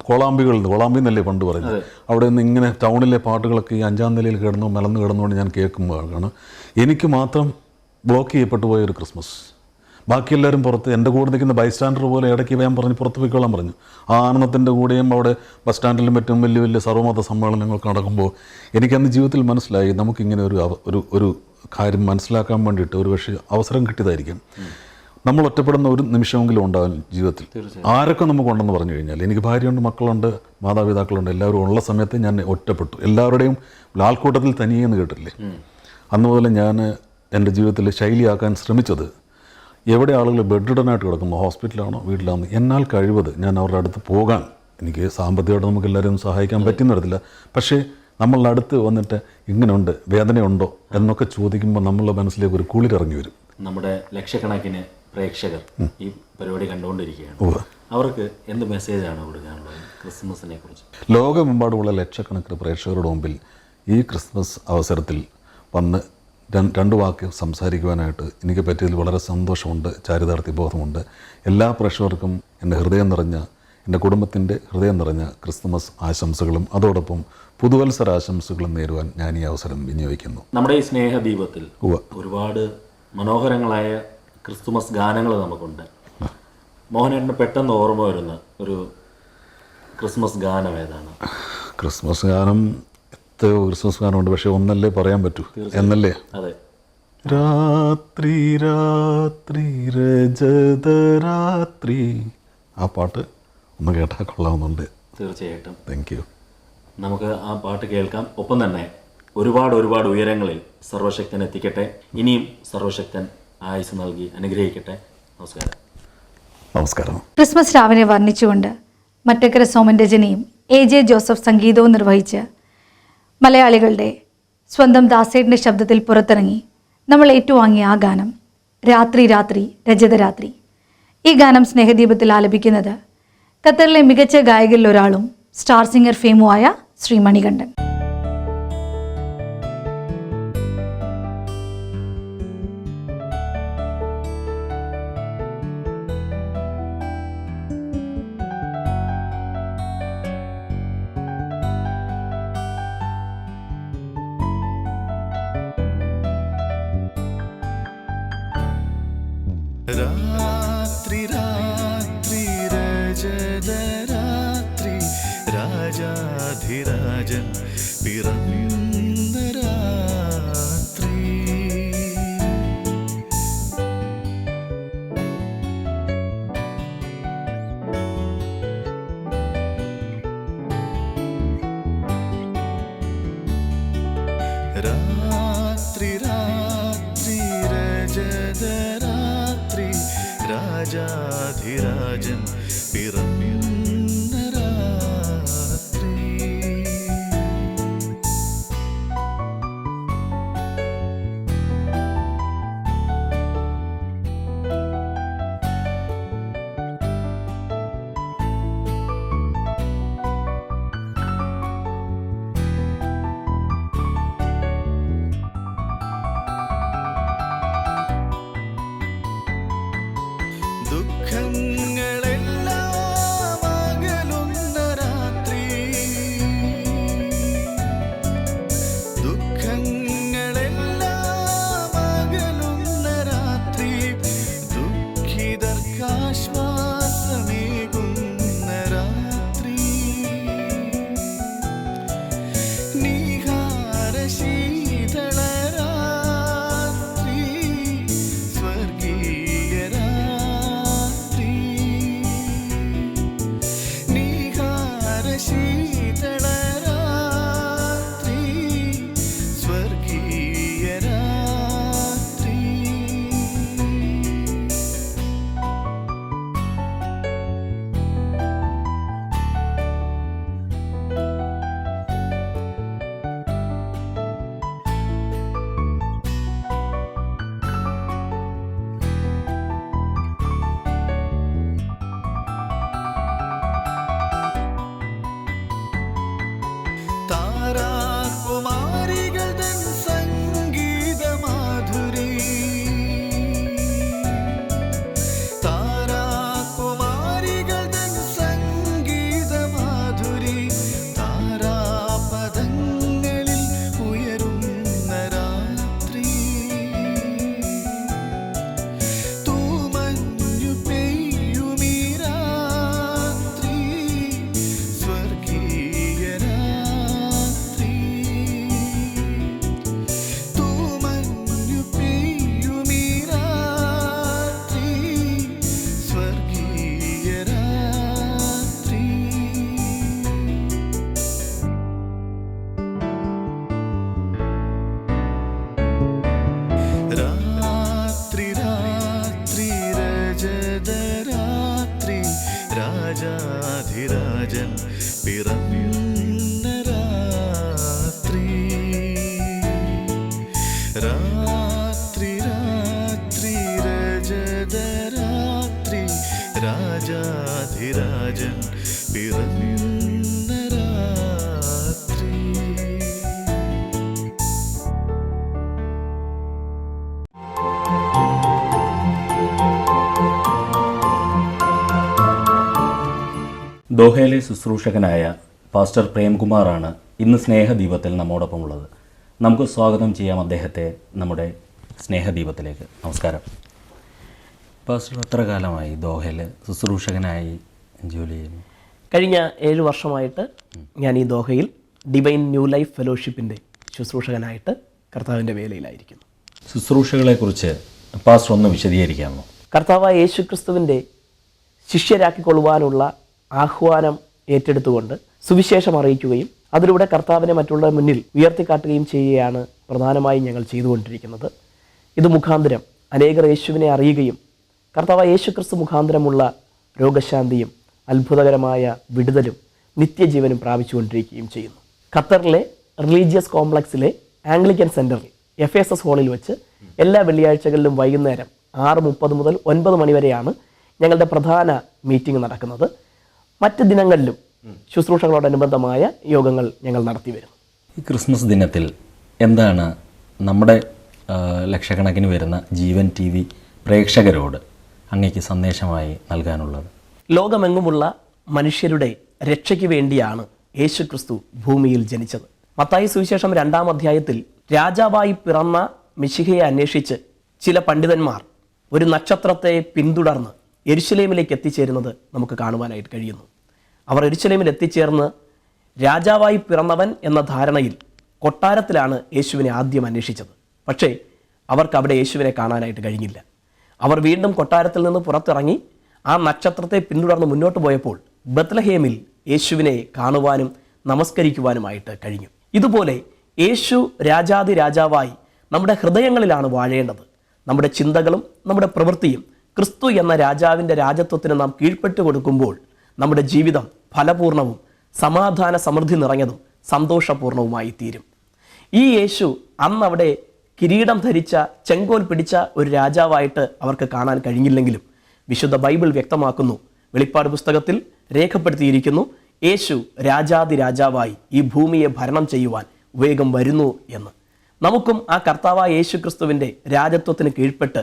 കോളാമ്പി എന്നല്ലേ പണ്ട് പറയുന്നത്, അവിടെ നിന്ന് ഇങ്ങനെ ടൗണിലെ പാട്ടുകളൊക്കെ ഈ 5-ാം നിലയിൽ മലന്ന് കിടന്നുകൊണ്ട് ഞാൻ കേൾക്കുമ്പോഴാണ് എനിക്ക് മാത്രം ബ്ലോക്ക് ചെയ്യപ്പെട്ടു പോയൊരു ക്രിസ്മസ്. ബാക്കി എല്ലാവരും പുറത്ത്, എൻ്റെ കൂടെ നിൽക്കുന്ന ബൈസ്റ്റാൻഡർ പോലെ ഇടയ്ക്ക് ഞാൻ പറഞ്ഞു പുറത്ത് പോയിക്കോളാൻ പറഞ്ഞു. ആ ആനന്ദത്തിൻ്റെ കൂടെയും അവിടെ ബസ് സ്റ്റാൻഡിലും മറ്റും വലിയ വലിയ സർവ്വമത സമ്മേളനങ്ങൾക്ക് നടക്കുമ്പോൾ എനിക്കന്ന് ജീവിതത്തിൽ മനസ്സിലായി നമുക്കിങ്ങനെ ഒരു കാര്യം മനസ്സിലാക്കാൻ വേണ്ടിയിട്ട് ഒരു പക്ഷേ അവസരം കിട്ടിയതായിരിക്കും. നമ്മൾ ഒറ്റപ്പെടുന്ന ഒരു നിമിഷമെങ്കിലും ഉണ്ടാകും ജീവിതത്തിൽ. ആരൊക്കെ നമുക്കുണ്ടെന്ന് പറഞ്ഞു കഴിഞ്ഞാൽ, എനിക്ക് ഭാര്യയുണ്ട്, മക്കളുണ്ട്, മാതാപിതാക്കളുണ്ട്, എല്ലാവരും ഉള്ള സമയത്ത് ഞാൻ ഒറ്റപ്പെട്ടു. എല്ലാവരുടെയും ആൾക്കൂട്ടത്തിൽ തനിയെന്ന് കേട്ടില്ലേ. അന്ന് മുതൽ ഞാൻ എൻ്റെ ജീവിതത്തിൽ ശൈലിയാക്കാൻ ശ്രമിച്ചത്, എവിടെ ആളുകൾ ബെഡ്രിഡനായിട്ട് കിടക്കുന്നു, ഹോസ്പിറ്റലാണോ വീട്ടിലാണോ, എന്നാൽ കഴിവത് ഞാൻ അവരുടെ അടുത്ത് പോകാൻ, എനിക്ക് സാമ്പത്തികമായിട്ട് നമുക്ക് എല്ലാവരും സഹായിക്കാൻ പറ്റുന്ന തരത്തില്ല, പക്ഷേ നമ്മളുടെ അടുത്ത് വന്നിട്ട് ഇങ്ങനെയുണ്ട്, വേദനയുണ്ടോ എന്നൊക്കെ ചോദിക്കുമ്പോൾ നമ്മളുടെ മനസ്സിലേക്ക് ഒരു കുളിരിറങ്ങി വരും. നമ്മുടെ ലക്ഷക്കണക്കിന് പ്രേക്ഷകർ ഈ പരിപാടി കണ്ടുകൊണ്ടിരിക്കുകയാണ്. അവർക്ക് എന്ത് മെസ്സേജാണ് കൊടുക്കാനുള്ളത് ക്രിസ്മസിനെ കുറിച്ച്? ലോകമെമ്പാടുമുള്ള ലക്ഷക്കണക്കിന് പ്രേക്ഷകരുടെ മുമ്പിൽ ഈ ക്രിസ്മസ് അവസരത്തിൽ വന്ന് രണ്ട് വാക്ക് സംസാരിക്കുവാനായിട്ട് എനിക്ക് പറ്റിയതിൽ വളരെ സന്തോഷമുണ്ട്, ചാരിതാർത്ഥ്യ ബോധമുണ്ട്. എല്ലാ പ്രേക്ഷകർക്കും എൻ്റെ ഹൃദയം നിറഞ്ഞ, എൻ്റെ കുടുംബത്തിൻ്റെ ഹൃദയം നിറഞ്ഞ ക്രിസ്മസ് ആശംസകളും അതോടൊപ്പം പുതുവത്സരാശംസകളും നേരുവാൻ ഞാൻ ഈ അവസരം വിനിയോഗിക്കുന്നു. നമ്മുടെ ഈ സ്നേഹദീപത്തിൽ ഒരുപാട് മനോഹരങ്ങളായ ക്രിസ്തുമസ് ഗാനങ്ങൾ നമുക്കുണ്ട്. മോഹനേട്ടന് പെട്ടെന്ന് ഓർമ്മ വരുന്ന ഒരു ക്രിസ്മസ് ഗാനം ഏതാണ്? ക്രിസ്മസ് ഗാനം ക്രിസ്മസ് ഗാനമുണ്ട്, പക്ഷെ ഒന്നല്ലേ പറയാൻ പറ്റൂ എന്നല്ലേ? അതെ. രാത്രി രാത്രി രജതരാത്രി, ആ പാട്ട് ഒന്ന് കേട്ടാൽ കൊള്ളാവുന്നുണ്ട്. തീർച്ചയായിട്ടും. Thank you. നമുക്ക് ആ പാട്ട് കേൾക്കാം. ഒപ്പം തന്നെ ഒരുപാട് ഉയരങ്ങളിൽ സർവശക്തൻ എത്തിക്കട്ടെ. ഇനിയും സർവശക്തൻ ആയുസ് നൽകി അനുഗ്രഹിക്കട്ടെ. നമസ്കാരം. നമസ്കാരം. ക്രിസ്മസ് രാവിനെ വർണ്ണിച്ചുകൊണ്ട് മറ്റക്കര സോമൻ രചനയും AJ ജോസഫ് സംഗീതവും നിർവഹിച്ച് മലയാളികളുടെ സ്വന്തം ദാസേട്ടൻ്റെ ശബ്ദത്തിൽ പുറത്തിറങ്ങി നമ്മൾ ഏറ്റുവാങ്ങിയ ആ ഗാനം രാത്രി രാത്രി രജതരാത്രി. ഈ ഗാനം സ്നേഹദീപത്തിൽ ആലപിക്കുന്നത് ഖത്തറിലെ മികച്ച ഗായകരിൽ ഒരാളും സ്റ്റാർ സിംഗർ ഫേമുമായ ശ്രീ മണികണ്ഠൻ. രാത്രി രാത്രി രജതരാത്രി രാജാധിരാജൻ പിറന്ന രാത്രി. രാത്രി രാത്രി രജതരാത്രി രാജാധിരാജൻ പിറന്ന രാത്രി. ദുഃഖങ്ങളെല്ലാം രാജാധിരാജൻ പിറന്ന രാത്രി രാത്രി രാത്രി രജതരാത്രി രാജാധിരാജൻ പിറന്ന രാത്രി. ദോഹയിലെ ശുശ്രൂഷകനായ പാസ്റ്റർ പ്രേംകുമാറാണ് ഇന്ന് സ്നേഹദീപത്തിൽ നമ്മോടൊപ്പം ഉള്ളത്. നമുക്ക് സ്വാഗതം ചെയ്യാം അദ്ദേഹത്തെ നമ്മുടെ സ്നേഹദീപത്തിലേക്ക്. നമസ്കാരം. പാസ്റ്റർ, എത്ര കാലമായി ദോഹയിൽ ശുശ്രൂഷകനായി ജോലി ചെയ്യുന്നു? കഴിഞ്ഞ 7 വർഷമായിട്ട് ഞാൻ ഈ ദോഹയിൽ ഡിവൈൻ ന്യൂ ലൈഫ് ഫെലോഷിപ്പിൻ്റെ ശുശ്രൂഷകനായിട്ട് കർത്താവിൻ്റെ വേലയിലായിരിക്കുന്നു. ശുശ്രൂഷകളെക്കുറിച്ച് പാസ്റ്റർ ഒന്ന് വിശദീകരിക്കാമോ? കർത്താവായ യേശു ക്രിസ്തുവിൻ്റെ ശിഷ്യരാക്കിക്കൊള്ളുവാനുള്ള ആഹ്വാനം ഏറ്റെടുത്തുകൊണ്ട് സുവിശേഷം അറിയിക്കുകയും അതിലൂടെ കർത്താവിനെ മറ്റുള്ളവരുടെ മുന്നിൽ ഉയർത്തിക്കാട്ടുകയും ചെയ്യുകയാണ് പ്രധാനമായും ഞങ്ങൾ ചെയ്തുകൊണ്ടിരിക്കുന്നത്. ഇത് മുഖാന്തരം അനേകർ യേശുവിനെ അറിയുകയും കർത്താവായ യേശു ക്രിസ്തു മുഖാന്തരമുള്ള രോഗശാന്തിയും അത്ഭുതകരമായ വിടുതലും നിത്യജീവനും പ്രാപിച്ചുകൊണ്ടിരിക്കുകയും ചെയ്യുന്നു. ഖത്തറിലെ റിലീജിയസ് കോംപ്ലക്സിലെ ആംഗ്ലിക്കൻ സെൻറ്ററിൽ FSS ഹാളിൽ വെച്ച് എല്ലാ വെള്ളിയാഴ്ചകളിലും വൈകുന്നേരം 6:30 മുതൽ 9 മണി വരെയാണ് ഞങ്ങളുടെ പ്രധാന മീറ്റിംഗ് നടക്കുന്നത്. മറ്റ് ദിനങ്ങളിലും ശുശ്രൂഷകളോടനുബന്ധമായ യോഗങ്ങൾ ഞങ്ങൾ നടത്തി വരുന്നു. ഈ ക്രിസ്മസ് ദിനത്തിൽ എന്താണ് നമ്മുടെ ലക്ഷക്കണക്കിന് വരുന്ന ജീവൻ TV പ്രേക്ഷകരോട് അങ്ങേക്ക് സന്ദേശമായി നൽകാനുള്ളത്? ലോകമെങ്ങുമുള്ള മനുഷ്യരുടെ രക്ഷയ്ക്ക് വേണ്ടിയാണ് യേശു ക്രിസ്തു ഭൂമിയിൽ ജനിച്ചത്. മത്തായി സുവിശേഷം 2-ാം അധ്യായത്തിൽ രാജാവായി പിറന്ന മിശിഹയെ അന്വേഷിച്ച് ചില പണ്ഡിതന്മാർ ഒരു നക്ഷത്രത്തെ പിന്തുടർന്ന് യെരുശലേമിലേക്ക് എത്തിച്ചേരുന്നത് നമുക്ക് കാണുവാനായിട്ട് കഴിയുന്നു. അവർ യെരുശലേമിൽ എത്തിച്ചേർന്ന് രാജാവായി പിറന്നവൻ എന്ന ധാരണയിൽ കൊട്ടാരത്തിലാണ് യേശുവിനെ ആദ്യം അന്വേഷിച്ചത്. പക്ഷേ അവർക്ക് അവിടെ യേശുവിനെ കാണാനായിട്ട് കഴിഞ്ഞില്ല. അവർ വീണ്ടും കൊട്ടാരത്തിൽ നിന്ന് പുറത്തിറങ്ങി ആ നക്ഷത്രത്തെ പിന്തുടർന്ന് മുന്നോട്ട് പോയപ്പോൾ ബത്ലഹേമിൽ യേശുവിനെ കാണുവാനും നമസ്കരിക്കുവാനുമായിട്ട് കഴിഞ്ഞു. ഇതുപോലെ യേശു രാജാതി രാജാവായി നമ്മുടെ ഹൃദയങ്ങളിലാണ് വാഴേണ്ടത്. നമ്മുടെ ചിന്തകളും നമ്മുടെ പ്രവൃത്തിയും ക്രിസ്തു എന്ന രാജാവിൻ്റെ രാജത്വത്തിന് നാം കീഴ്പ്പെട്ട് കൊടുക്കുമ്പോൾ നമ്മുടെ ജീവിതം ഫലപൂർണവും സമാധാന സമൃദ്ധി നിറഞ്ഞതും സന്തോഷപൂർണവുമായി തീരും. ഈ യേശു അന്ന് അവിടെ കിരീടം ധരിച്ച ചെങ്കോൽ പിടിച്ച ഒരു രാജാവായിട്ട് അവർക്ക് കാണാൻ കഴിഞ്ഞില്ലെങ്കിലും വിശുദ്ധ ബൈബിൾ വ്യക്തമാക്കുന്നു, വെളിപ്പാട് പുസ്തകത്തിൽ രേഖപ്പെടുത്തിയിരിക്കുന്നു, യേശു രാജാതി രാജാവായി ഈ ഭൂമിയെ ഭരണം ചെയ്യുവാൻ വേഗം വരുന്നു എന്ന്. നമുക്കും ആ കർത്താവായ യേശു ക്രിസ്തുവിൻ്റെ രാജത്വത്തിന് കീഴ്പ്പെട്ട്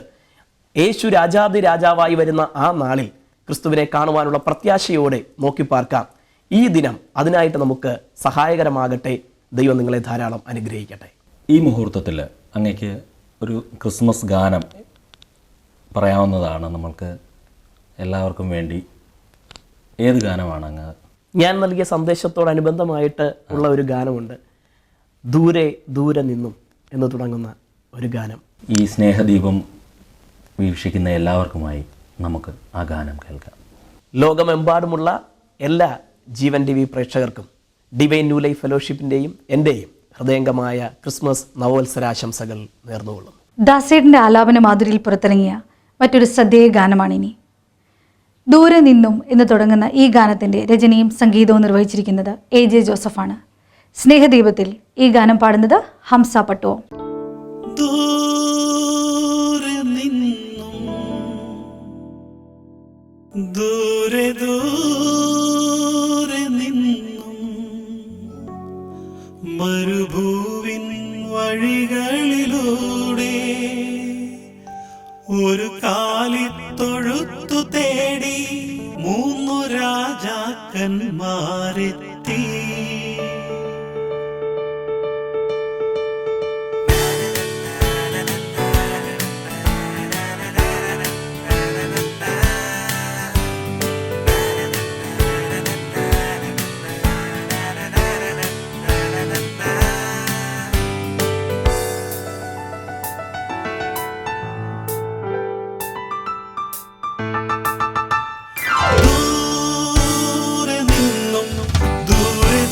യേശു രാജാതി രാജാവായി വരുന്ന ആ നാളിൽ ക്രിസ്തുവിനെ കാണുവാനുള്ള പ്രത്യാശയോടെ നോക്കി പാർക്കാം. ഈ ദിനം അതിനായിട്ട് നമുക്ക് സഹായകരമാകട്ടെ. ദൈവം നിങ്ങളെ ധാരാളം അനുഗ്രഹിക്കട്ടെ. ഈ മുഹൂർത്തത്തിൽ അങ്ങേക്ക് ഒരു ക്രിസ്മസ് ഗാനം പറയാവുന്നതാണ് നമ്മൾക്ക് എല്ലാവർക്കും വേണ്ടി. ഏത് ഗാനമാണ് അങ്ങ്? ഞാൻ നൽകിയ സന്ദേശത്തോടനുബന്ധമായിട്ട് ഉള്ള ഒരു ഗാനമുണ്ട്, ദൂരെ ദൂരെ നിന്നും എന്ന് തുടങ്ങുന്ന ഒരു ഗാനം. ഈ സ്നേഹദീപം വീക്ഷിക്കുന്ന എല്ലാവർക്കുമായി നമുക്ക് ആ ഗാനം കേൾക്കാം. ലോകമെമ്പാടുമുള്ള എല്ലാ ജീവൻ TV പ്രേക്ഷകർക്കും ഡിവൈൻ ന്യൂ ലൈഫ് ഫെലോഷിപ്പിൻ്റെയും എൻ്റെയും ഹൃദയംഗമായ ക്രിസ്മസ് നവോത്സരാശംസകൾ നേർന്നുകൊള്ളുന്നു. ദാസേട്ടൻ്റെ ആലാപന മാധുരിയിൽ പുറത്തിറങ്ങിയ മറ്റൊരു ശ്രദ്ധേയ ഗാനമാണിനി. ദൂരെ നിന്നും എന്ന് തുടങ്ങുന്ന ഈ ഗാനത്തിൻ്റെ രചനയും സംഗീതവും നിർവഹിച്ചിരിക്കുന്നത് AJ ജോസഫാണ്. സ്നേഹദീപത്തിൽ ഈ ഗാനം പാടുന്നത് ഹംസ പട്ടുവോ. ദൂരെ നിന്നും ദൂരെ ദൂരെ നിന്നും മരുഭൂവിൻ വഴികളിലൂടെ ഒരു കാലിത്തൊഴുത്തു തേടി 3 രാജാക്കന്മാരെത്തി. ദൂരെ നിന്നും ദൂരെ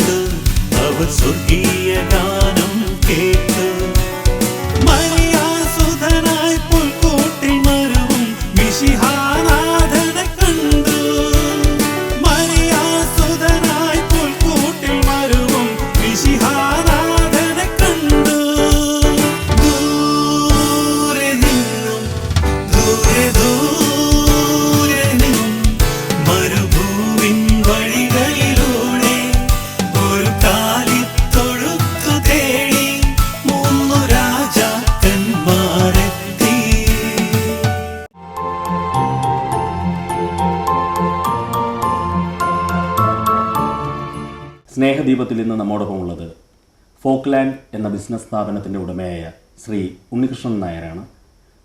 കണ്ടു, അവർ സ്വർഗീയ ഗാനം കേട്ടു. മറിയാസുതനായി പുൽക്കൂട്ടിൽ മരുവും മിശിഹാനാഥനെ കണ്ടു. മറിയാസുതനായി പുൽക്കൂട്ടിൽ മരുവും മിശിഹാനാഥനെ കണ്ടു. ദൂരെ നിന്നും ദൂരെ ദൂരെ നിന്നും മരുഭൂവിൻ വഴികളിലൂടെ ഒരു കാലിത്തൊഴുത്തു തേടി 3 രാജാക്കന്മാരെത്തി. സ്നേഹദീപത്തിൽ ഇന്ന് നമ്മോടൊപ്പം ഉള്ളത് ഫോക്ക്ലാൻഡ് എന്ന ബിസിനസ് സ്ഥാപനത്തിൻ്റെ ഉടമയായ ശ്രീ ഉണ്ണികൃഷ്ണൻ നായരാണ്.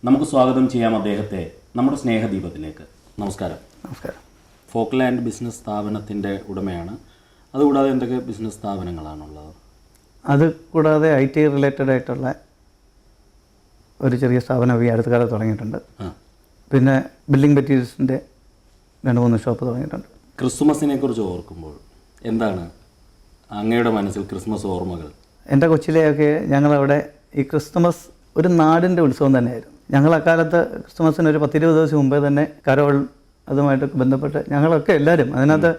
നമുക്ക് സ്വാഗതം ചെയ്യാം അദ്ദേഹത്തെ നമ്മുടെ സ്നേഹദീപത്തിലേക്ക്. നമസ്കാരം. നമസ്കാരം. ഫോക്ക്ലാൻഡ് ബിസിനസ് സ്ഥാപനത്തിൻ്റെ ഉടമയാണ്. അതുകൂടാതെ എന്തൊക്കെ ബിസിനസ് സ്ഥാപനങ്ങളാണുള്ളത്? അത് കൂടാതെ IT റിലേറ്റഡ് ആയിട്ടുള്ള ഒരു ചെറിയ സ്ഥാപനം ഈ അടുത്ത കാലത്ത് തുടങ്ങിയിട്ടുണ്ട്. പിന്നെ ബിൽഡിംഗ് മെറ്റീരിയൽസിൻ്റെ 2-3 ഷോപ്പ് തുടങ്ങിയിട്ടുണ്ട്. ക്രിസ്മസിനെ കുറിച്ച് ഓർക്കുമ്പോൾ എന്താണ് അങ്ങയുടെ മനസ്സിൽ ക്രിസ്മസ് ഓർമ്മകൾ? എൻ്റെ കൊച്ചിലെയൊക്കെ ഞങ്ങളവിടെ ഈ ക്രിസ്മസ് ഒരു നാടിൻ്റെ ഉത്സവം തന്നെയായിരുന്നു. ഞങ്ങൾ അക്കാലത്ത് ക്രിസ്മസിന് ഒരു 10-20 ദിവസം മുമ്പേ തന്നെ കരോൾ അതുമായിട്ടൊക്കെ ബന്ധപ്പെട്ട് ഞങ്ങളൊക്കെ എല്ലാവരും അതിനകത്ത്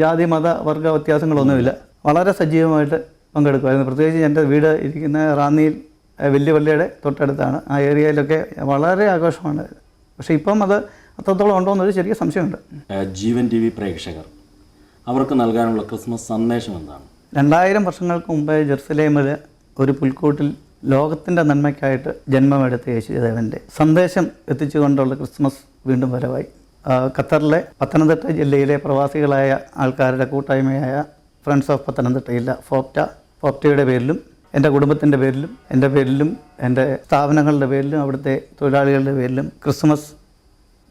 ജാതി മത വർഗ വ്യത്യാസങ്ങളൊന്നുമില്ല, വളരെ സജീവമായിട്ട് പങ്കെടുക്കുമായിരുന്നു. പ്രത്യേകിച്ച് എൻ്റെ വീട് ഇരിക്കുന്ന റാന്നിയിൽ വലിയ പള്ളിയുടെ തൊട്ടടുത്താണ്. ആ ഏരിയയിലൊക്കെ വളരെ ആഘോഷമാണ്. പക്ഷേ ഇപ്പം അത് അത്രത്തോളം ഉണ്ടോ എന്നൊരു ചെറിയ സംശയമുണ്ട്. ജീവൻ TV പ്രേക്ഷകർ അവർക്ക് നൽകാനുള്ള ക്രിസ്മസ് സന്ദേശം എന്താണ്? 2000 വർഷങ്ങൾക്ക് മുമ്പേ ജെറുസലേമിൽ ഒരു പുൽക്കൂട്ടിൽ ലോകത്തിൻ്റെ നന്മയ്ക്കായിട്ട് ജന്മമെടുത്ത യേശുദേവൻ്റെ സന്ദേശം എത്തിച്ചുകൊണ്ടുള്ള ക്രിസ്മസ് വീണ്ടും വരവായി. ഖത്തറിലെ പത്തനംതിട്ട ജില്ലയിലെ പ്രവാസികളായ ആൾക്കാരുടെ കൂട്ടായ്മയായ ഫ്രണ്ട്സ് ഓഫ് പത്തനംതിട്ടയില്ല ഫോപ്റ്റയുടെ പേരിലും എൻ്റെ കുടുംബത്തിൻ്റെ പേരിലും എൻ്റെ പേരിലും എൻ്റെ സ്ഥാപനങ്ങളുടെ പേരിലും അവിടുത്തെ തൊഴിലാളികളുടെ പേരിലും ക്രിസ്മസ്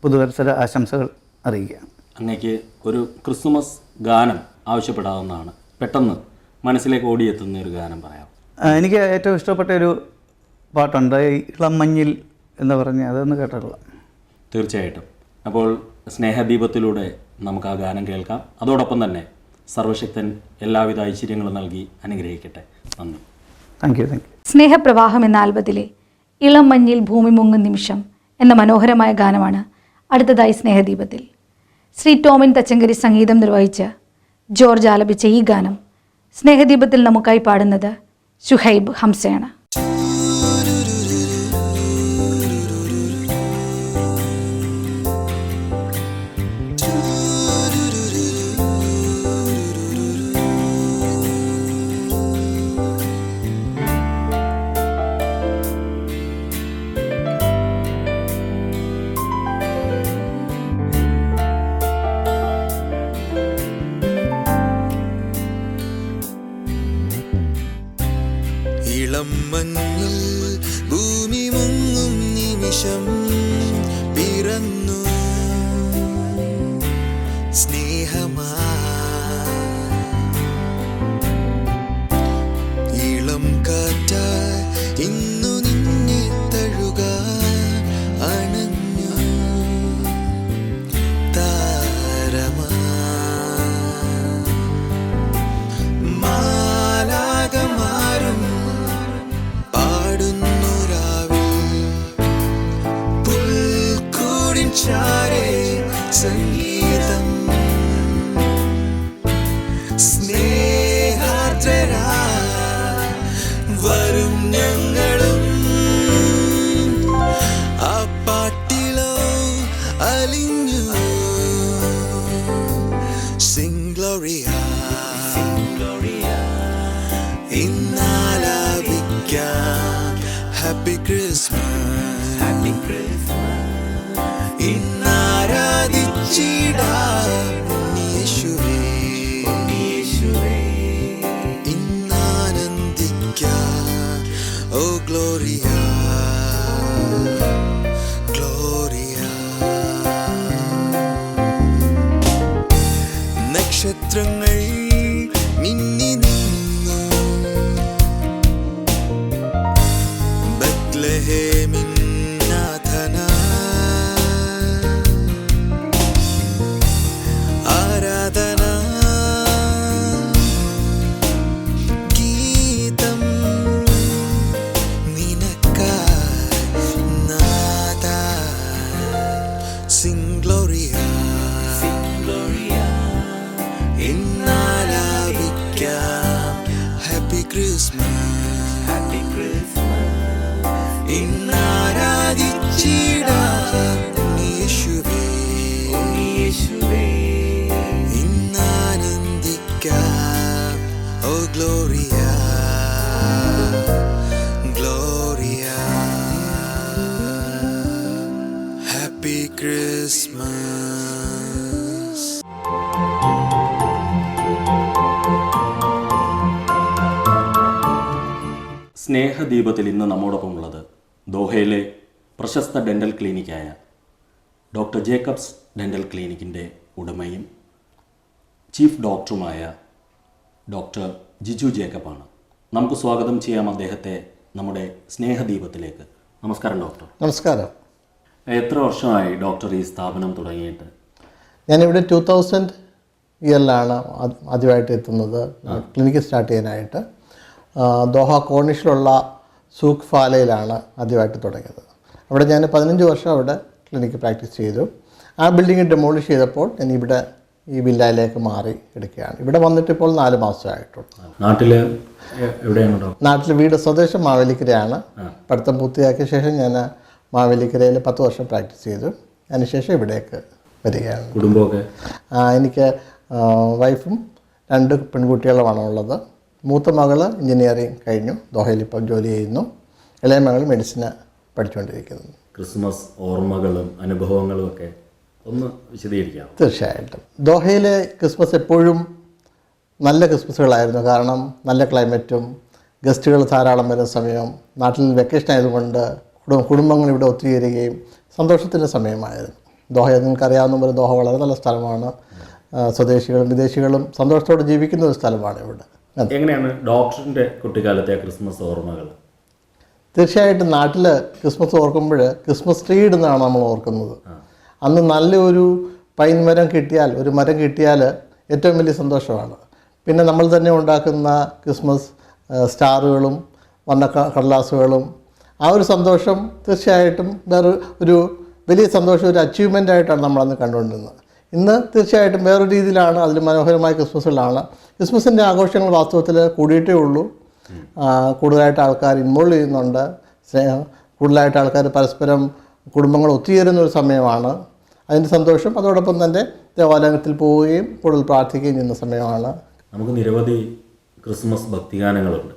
പുതുവത്സര ആശംസകൾ അറിയിക്കുകയാണ്. അങ്ങേക്ക് ഒരു ക്രിസ്മസ് ഗാനം ആവശ്യപ്പെടാവുന്നതാണ്. പെട്ടെന്ന് മനസ്സിലേക്ക് ഓടിയെത്തുന്ന ഒരു ഗാനം പറയാം. എനിക്ക് ഏറ്റവും ഇഷ്ടപ്പെട്ട ഒരു പാട്ടുണ്ട്, ഇളം മഞ്ഞിൽ എന്ന് പറഞ്ഞ്, അതൊന്ന് കേട്ടിട്ടുള്ള. തീർച്ചയായിട്ടും. അപ്പോൾ സ്നേഹദീപത്തിലൂടെ നമുക്ക് ആ ഗാനം കേൾക്കാം. അതോടൊപ്പം തന്നെ സർവശക്തൻ എല്ലാവിധ ഐശ്വര്യങ്ങളും നൽകി അനുഗ്രഹിക്കട്ടെ. നന്ദി. Thank you. സ്നേഹപ്രവാഹം എന്ന ആൽബത്തിലെ ഇളം മഞ്ഞിൽ ഭൂമി മുങ്ങും നിമിഷം എന്ന മനോഹരമായ ഗാനമാണ് അടുത്തതായി സ്നേഹദീപത്തിൽ. ശ്രീ ടോമിൻ തച്ചങ്കരി സംഗീതം നിർവഹിച്ച ജോർജ് ആലപിച്ച ഈ ഗാനം സ്നേഹദീപത്തിൽ നമുക്കായി പാടുന്നത് ഷുഹൈബ് ഹംസയാണ്. ഇളം മഞ്ഞിൽ ഭൂമി മുങ്ങും നിമിഷം പിറന്നു സ്നേഹമാ. ഇളം കാറ്റായി ഇന്നു നിന്നെ തഴുകാൻ അണഞ്ഞു താരമാ. മാലാകമാരും ചാരേ സംഗീതം സ്നേഹാർദ്രരാ വരും ഞങ്ങളും ആ പാട്ടിലോ അലിഞ്ഞു. സിംഗ് ഗ്ലോറിയ ഇന്നാലാപിക്കാം ഹാപ്പി ക്രിസ്മസ്, ഹാപ്പി ക്രിസ്മസ്. ഇന്നാരാധിച്ചിടാം യേശുവേ, ഇന്നാനന്ദിക്കാം ഓ ഗ്ലോറിയ ഗ്ലോറിയ. നക്ഷത്രങ്ങൾ മിന്നി നിന്നു ബത്ലഹേമിൻ നാഥനാ. ആരാധന ക്രിസ്മസ് ഹാപ്പി ക്രിസ്മസ് ഇന്നാരാധിച്ചിടാം യേശുവേ യേശുവേ ഇന്നാനന്ദിക്കാം ഓ ഗ്ലോറിയ ഗ്ലോറിയ ഹാപ്പി ക്രിസ്മസ്. സ്നേഹദീപത്തിൽ ഇന്ന് നമ്മോടൊപ്പം ഉള്ളത് ദോഹയിലെ പ്രശസ്ത ഡെൻ്റൽ ക്ലിനിക്കായ ഡോക്ടർ ജേക്കബ്സ് ഡെൻ്റൽ ക്ലിനിക്കിൻ്റെ ഉടമയും ചീഫ് ഡോക്ടറുമായ ഡോക്ടർ ജിജു ജേക്കബാണ്. നമുക്ക് സ്വാഗതം ചെയ്യാം അദ്ദേഹത്തെ നമ്മുടെ സ്നേഹദീപത്തിലേക്ക്. നമസ്കാരം ഡോക്ടർ. നമസ്കാരം. എത്ര വർഷമായി ഡോക്ടർ ഈ സ്ഥാപനം തുടങ്ങിയിട്ട്? ഞാനിവിടെ 2000 ഇയറിലാണ് ആദ്യമായിട്ട് എത്തുന്നത് ക്ലിനിക്ക് സ്റ്റാർട്ട് ചെയ്യാനായിട്ട്. ദോഹ കോർണിഷിലുള്ള സൂഖ് ഫാലയിലാണ് ആദ്യമായിട്ട് തുടങ്ങിയത്. അവിടെ ഞാൻ 15 വർഷം അവിടെ ക്ലിനിക്ക് പ്രാക്ടീസ് ചെയ്തു. ആ ബിൽഡിംഗ് ഡെമോളിഷ് ചെയ്തപ്പോൾ ഞാൻ ഇവിടെ ഈ വില്ലയിലേക്ക് മാറി എടുക്കുകയാണ്. ഇവിടെ വന്നിട്ട് ഇപ്പോൾ 4 മാസമായിട്ടുള്ളൂ. നാട്ടിൽ എവിടെയാണ് ഡോക്ടർ? നാട്ടിൽ വീട് സ്വദേശം മാവേലിക്കരയാണ്. പഠിത്തം പൂർത്തിയാക്കിയ ശേഷം ഞാൻ മാവേലിക്കരയിൽ 10 വർഷം പ്രാക്ടീസ് ചെയ്തു. അതിനുശേഷം ഇവിടേക്ക് വരികയാണ്. കുടുംബമൊക്കെ? എനിക്ക് വൈഫും 2 പെൺകുട്ടികളുമാണ് ഉള്ളത്. മൂത്ത മകൾ എഞ്ചിനീയറിങ് കഴിഞ്ഞു, ദോഹയിൽ ഇപ്പോൾ ജോലി ചെയ്യുന്നു. ഇളയ മകൾ മെഡിസിന് പഠിച്ചുകൊണ്ടിരിക്കുന്നു. ക്രിസ്മസ് ഓർമ്മകളും അനുഭവങ്ങളും ഒക്കെ ഒന്ന് വിശദീകരിക്കാം. തീർച്ചയായിട്ടും ദോഹയിലെ ക്രിസ്മസ് എപ്പോഴും നല്ല ക്രിസ്മസുകളായിരുന്നു. കാരണം നല്ല ക്ലൈമറ്റും ഗസ്റ്റുകൾ ധാരാളം വരുന്ന സമയം, നാട്ടിൽ വെക്കേഷൻ ആയതുകൊണ്ട് കുടുംബങ്ങൾ ഇവിടെ ഒത്തുചേരുകയും സന്തോഷത്തിൻ്റെ സമയമായിരുന്നു. ദോഹ നിങ്ങൾക്കറിയാവുന്ന പോലെ ദോഹ വളരെ നല്ല സ്ഥലമാണ്. സ്വദേശികളും വിദേശികളും സന്തോഷത്തോടെ ജീവിക്കുന്ന ഒരു സ്ഥലമാണ് ഇവിടെ. എങ്ങനെയാണ് ഡോക്ടറിൻ്റെ കുട്ടിക്കാലത്തെ ക്രിസ്മസ് ഓർമ്മകൾ? തീർച്ചയായിട്ടും നാട്ടിൽ ക്രിസ്മസ് ഓർക്കുമ്പോൾ ക്രിസ്മസ് ട്രീ ഇടുന്നതാണ് നമ്മൾ ഓർക്കുന്നത്. അന്ന് നല്ലൊരു പൈൻ മരം കിട്ടിയാൽ, ഒരു മരം കിട്ടിയാൽ ഏറ്റവും വലിയ സന്തോഷമാണ്. പിന്നെ നമ്മൾ തന്നെ ഉണ്ടാക്കുന്ന ക്രിസ്മസ് സ്റ്റാറുകളും വന്ന കടലാസുകളും ആ ഒരു സന്തോഷം തീർച്ചയായിട്ടും വേറെ ഒരു വലിയ സന്തോഷം, ഒരു അച്ചീവ്മെൻ്റ് ആയിട്ടാണ് നമ്മളന്ന് കണ്ടുകൊണ്ടിരുന്നത്. ഇന്ന് തീർച്ചയായിട്ടും വേറൊരു രീതിയിലാണ്, അതിൽ മനോഹരമായ ക്രിസ്മസുകളാണ്. ക്രിസ്മസിൻ്റെ ആഘോഷങ്ങൾ വാസ്തവത്തിൽ കൂടിയിട്ടേ ഉള്ളൂ. കൂടുതലായിട്ട് ആൾക്കാർ ഇൻവോൾവ് ചെയ്യുന്നുണ്ട്. കൂടുതലായിട്ട് ആൾക്കാർ പരസ്പരം കുടുംബങ്ങൾ ഒത്തുചേരുന്ന ഒരു സമയമാണ്. അതിൻ്റെ സന്തോഷം, അതോടൊപ്പം തന്നെ ദേവാലയത്തിൽ പോവുകയും കൂടുതൽ പ്രാർത്ഥിക്കുകയും ചെയ്യുന്ന സമയമാണ്. നമുക്ക് നിരവധി ക്രിസ്മസ് ഭക്തിഗാനങ്ങളുണ്ട്.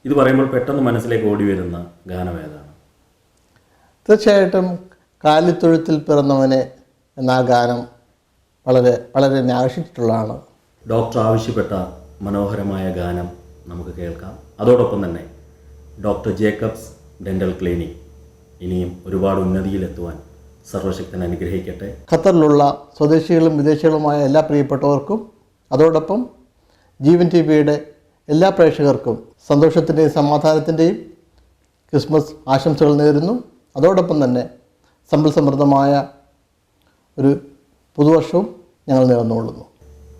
ഇത് പറയുമ്പോൾ പെട്ടെന്ന് മനസ്സിലേക്ക് ഓടി വരുന്ന ഗാനം ഏതാണ്? തീർച്ചയായിട്ടും കാലിത്തൊഴുത്തിൽ പിറന്നവനെ എന്ന ആ ഗാനം വളരെ വളരെ എന്നെ ആകർഷിച്ചിട്ടുള്ളതാണ്. ഡോക്ടർ ആവശ്യപ്പെട്ട മനോഹരമായ ഗാനം നമുക്ക് കേൾക്കാം. അതോടൊപ്പം തന്നെ ഡോക്ടർ ജേക്കബ്സ് ഡെൻ്റൽ ക്ലിനിക് ഇനിയും ഒരുപാട് ഉന്നതിയിലെത്തുവാൻ സർവശക്തൻ അനുഗ്രഹിക്കട്ടെ. ഖത്തറിലുള്ള സ്വദേശികളും വിദേശികളുമായ എല്ലാ പ്രിയപ്പെട്ടവർക്കും അതോടൊപ്പം ജീവൻ ടിവിയുടെ എല്ലാ പ്രേക്ഷകർക്കും സന്തോഷത്തിൻ്റെയും സമാധാനത്തിൻ്റെയും ക്രിസ്മസ് ആശംസകൾ നേരുന്നു. അതോടൊപ്പം തന്നെ സമ്പൽ സമൃദ്ധമായ ഒരു പുതുവർഷവും ഞങ്ങൾ നേർന്നുകൊള്ളുന്നു.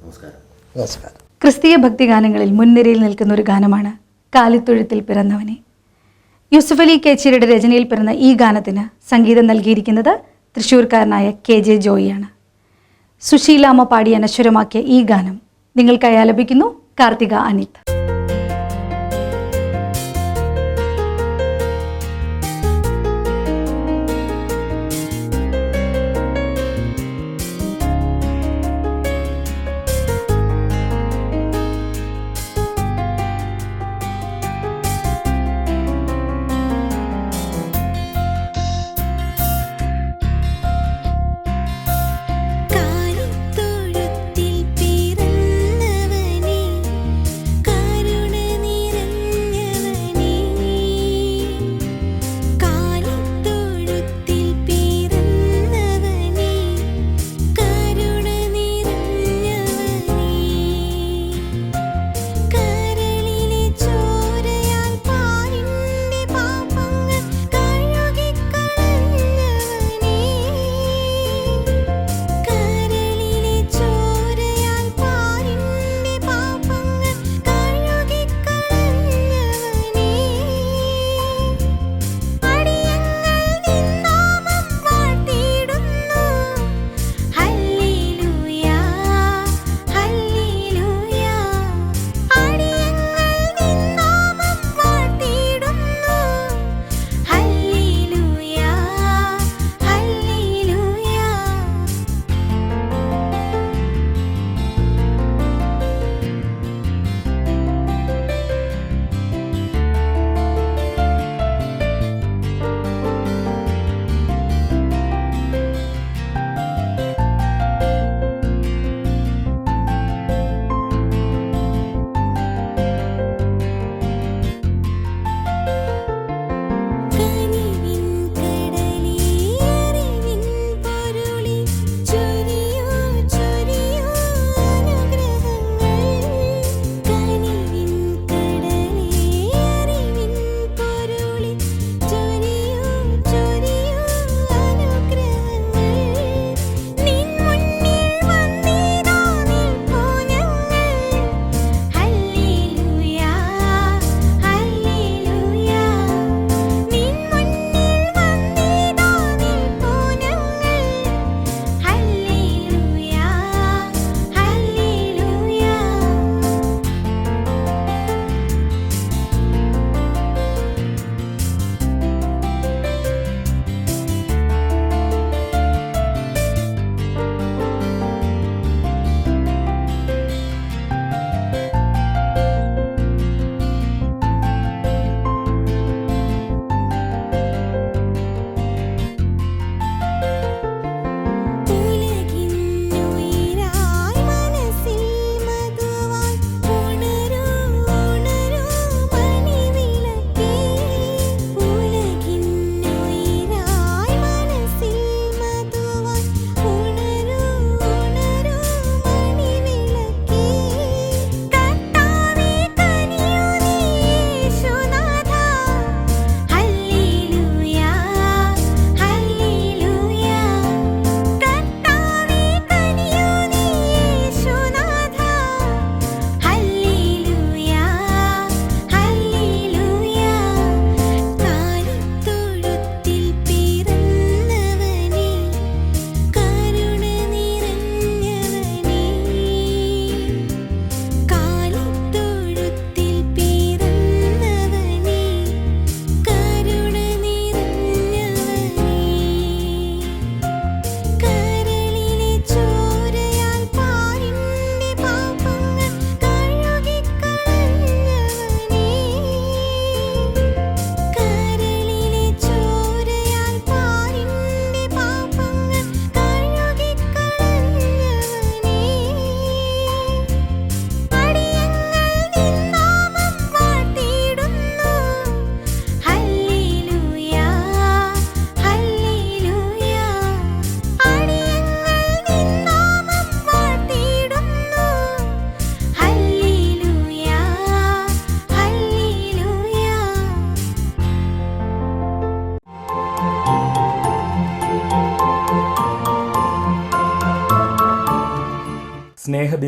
നമസ്കാരം. നമസ്കാരം. ക്രിസ്തീയ ഭക്തിഗാനങ്ങളിൽ മുൻനിരയിൽ നിൽക്കുന്ന ഒരു ഗാനമാണ് കാലിത്തൊഴുത്തിൽ പിറന്നവനെ. യൂസഫ് അലി കേച്ചേരിയുടെ രചനയിൽ പിറന്ന ഈ ഗാനത്തിന് സംഗീതം നൽകിയിരിക്കുന്നത് തൃശ്ശൂർക്കാരനായ KJ ജോയിയാണ്. സുശീലാമ്മ പാടി അനശ്വരമാക്കിയ ഈ ഗാനം നിങ്ങൾക്കായി ആലപിക്കുന്നു കാർത്തിക അനിത്. കാലിത്തൊഴുത്തിൽ പിറന്നവനേ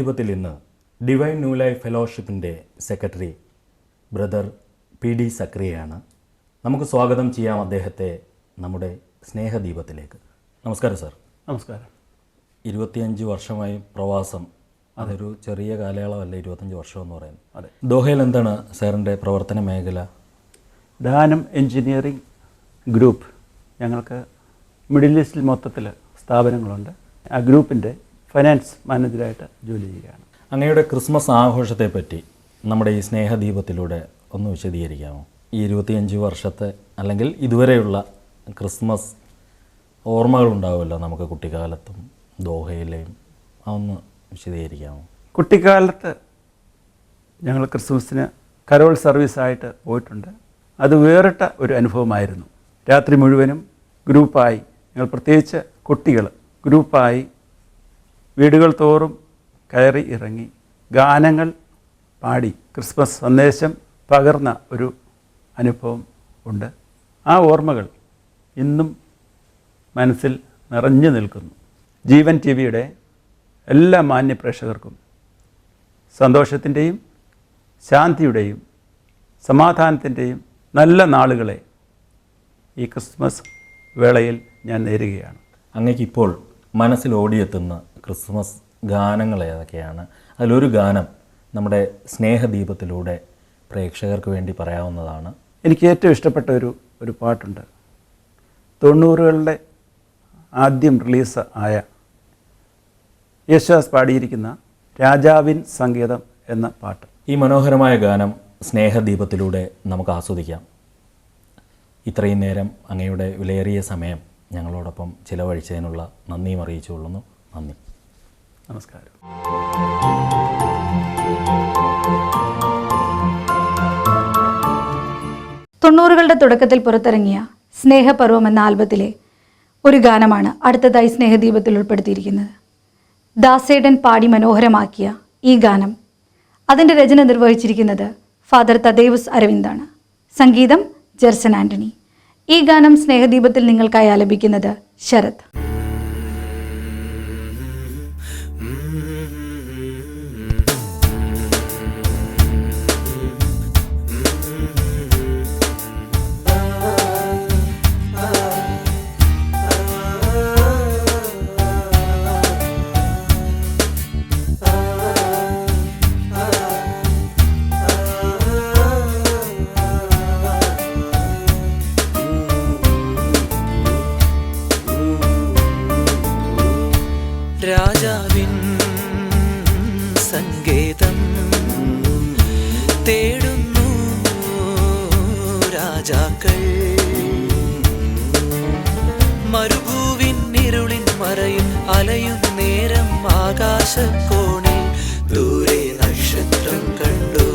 സ്നേഹദീപത്തിൽ ഇന്ന് ഡിവൈൻ ന്യൂ ലൈഫ് ഫെലോഷിപ്പിൻ്റെ സെക്രട്ടറി ബ്രദർ PD സക്രിയയാണ്. നമുക്ക് സ്വാഗതം ചെയ്യാം അദ്ദേഹത്തെ നമ്മുടെ സ്നേഹദീപത്തിലേക്ക്. നമസ്കാരം സാർ. നമസ്കാരം. 25 വർഷമായി പ്രവാസം, അതൊരു ചെറിയ കാലയളവല്ല 25 വർഷം എന്ന് പറയുന്നത്. അതെ. ദോഹയിൽ എന്താണ് സാറിൻ്റെ പ്രവർത്തന മേഖല? ദാനം എഞ്ചിനീയറിംഗ് ഗ്രൂപ്പ്, ഞങ്ങൾക്ക് മിഡിൽ ഈസ്റ്റിൽ മൊത്തത്തിൽ സ്ഥാപനങ്ങളുണ്ട്. ആ ഗ്രൂപ്പിൻ്റെ ഫൈനാൻസ് മാനേജറായിട്ട് ജോലി ചെയ്യുകയാണ്. അങ്ങയുടെ ക്രിസ്മസ് ആഘോഷത്തെപ്പറ്റി നമ്മുടെ ഈ സ്നേഹദീപത്തിലൂടെ ഒന്ന് വിശദീകരിക്കാമോ? ഈ 25 വർഷത്തെ അല്ലെങ്കിൽ ഇതുവരെയുള്ള ക്രിസ്മസ് ഓർമ്മകളുണ്ടാവുമല്ലോ നമുക്ക് കുട്ടിക്കാലത്തും ദോഹയിലെയും, അതൊന്ന് വിശദീകരിക്കാമോ? കുട്ടിക്കാലത്ത് ഞങ്ങൾ ക്രിസ്മസിന് കരോൾ സർവീസായിട്ട് പോയിട്ടുണ്ട്. അത് വേറിട്ട ഒരു അനുഭവമായിരുന്നു. രാത്രി മുഴുവനും ഗ്രൂപ്പായി, ഞങ്ങൾ പ്രത്യേകിച്ച് കുട്ടികൾ ഗ്രൂപ്പായി വീടുകൾ തോറും കയറി ഇറങ്ങി ഗാനങ്ങൾ പാടി ക്രിസ്മസ് സന്ദേശം പകർന്ന ഒരു അനുഭവം ഉണ്ട്. ആ ഓർമ്മകൾ ഇന്നും മനസ്സിൽ നിറഞ്ഞു നിൽക്കുന്നു. ജീവൻ TV-യുടെ എല്ലാ മാന്യ പ്രേക്ഷകർക്കും സന്തോഷത്തിൻ്റെയും ശാന്തിയുടെയും സമാധാനത്തിൻ്റെയും നല്ല നാളുകളെ ഈ ക്രിസ്മസ് വേളയിൽ ഞാൻ നേരുകയാണ്. അങ്ങേക്കിപ്പോൾ മനസ്സിൽ ഓടിയെത്തുന്ന ക്രിസ്മസ് ഗാനങ്ങൾ ഏതൊക്കെയാണ്? അതിലൊരു ഗാനം നമ്മുടെ സ്നേഹദീപത്തിലൂടെ പ്രേക്ഷകർക്ക് വേണ്ടി പറയാവുന്നതാണ്. എനിക്ക് ഏറ്റവും ഇഷ്ടപ്പെട്ട ഒരു പാട്ടുണ്ട്. 90കളുടെ ആദ്യം റിലീസ് ആയ യേശുദാസ് പാടിയിരിക്കുന്ന രാജാവിൻ സംഗീതം എന്ന പാട്ട്. ഈ മനോഹരമായ ഗാനം സ്നേഹദീപത്തിലൂടെ നമുക്ക് ആസ്വദിക്കാം. ഇത്രയും നേരം അങ്ങയുടെ വിലയേറിയ സമയം ഞങ്ങളോടൊപ്പം ചിലവഴിച്ചതിനുള്ള നന്ദിയും അറിയിച്ചുകൊള്ളുന്നു. നന്ദി. നമസ്കാരം. തൊണ്ണൂറുകളുടെ തുടക്കത്തിൽ പുറത്തിറങ്ങിയ സ്നേഹപർവം എന്ന ആൽബത്തിലെ ഒരു ഗാനമാണ് അടുത്തതായി സ്നേഹദീപത്തിൽ ഉൾപ്പെടുത്തിയിരിക്കുന്നത്. ദാസേടൻ പാടി മനോഹരമാക്കിയ ഈ ഗാനം, അതിൻ്റെ രചന നിർവഹിച്ചിരിക്കുന്നത് ഫാദർ തദേവുസ് അരവിന്ദാണ്. സംഗീതം ജെർസൺ ആൻ്റണി. ഈ ഗാനം സ്നേഹദീപത്തിൽ നിങ്ങൾക്കായി ആലപിക്കുന്നത് ശരത്. രാജാവിൻ സങ്കേതം തേടുന്നു രാജാക്കൾ, മരുഭൂവിൻ ഇരുളിൻ മറയിൽ അലയും നേരം ആകാശക്കോണിൽ ദൂരെ നക്ഷത്രം കണ്ടു.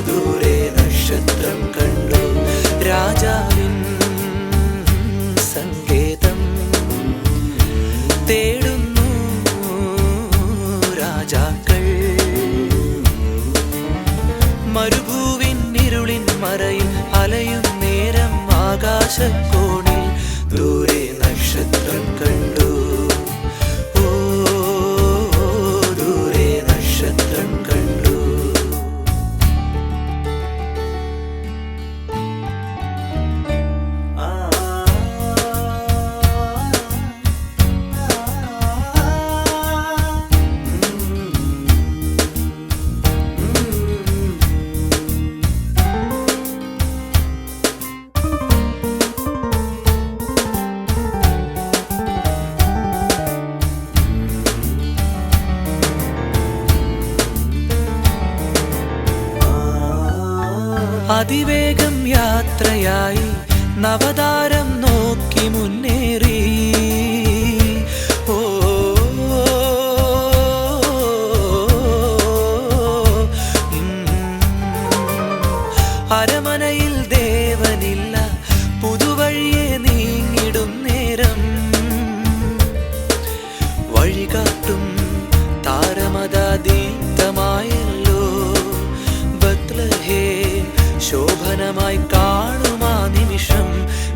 ദൂരെ നക്ഷത്രം കണ്ടു. രാജാവിൻ സങ്കേതം തേടുന്നു രാജാക്കൾ, മരുഭൂവിൻ ഇരുളിൻ മറയിൽ അലയും നേരം ആകാശക്കോണിൽ ദൂരെ നക്ഷത്രം കണ്ടു. ദൂരെ നക്ഷത്രം കണ്ടു. അതിവേഗം യാത്രയായി നവതാരം നോക്കി മുന്നേറി. ഓ അരമനയിൽ ദേവനില്ല, പുതുവഴിയെ നീങ്ങിടും നേരം വഴികാട്ടും താരമദീപ്തമായല്ലോ ബത്ലഹേം ശോഭനമായി കാണുമാ നിമിഷം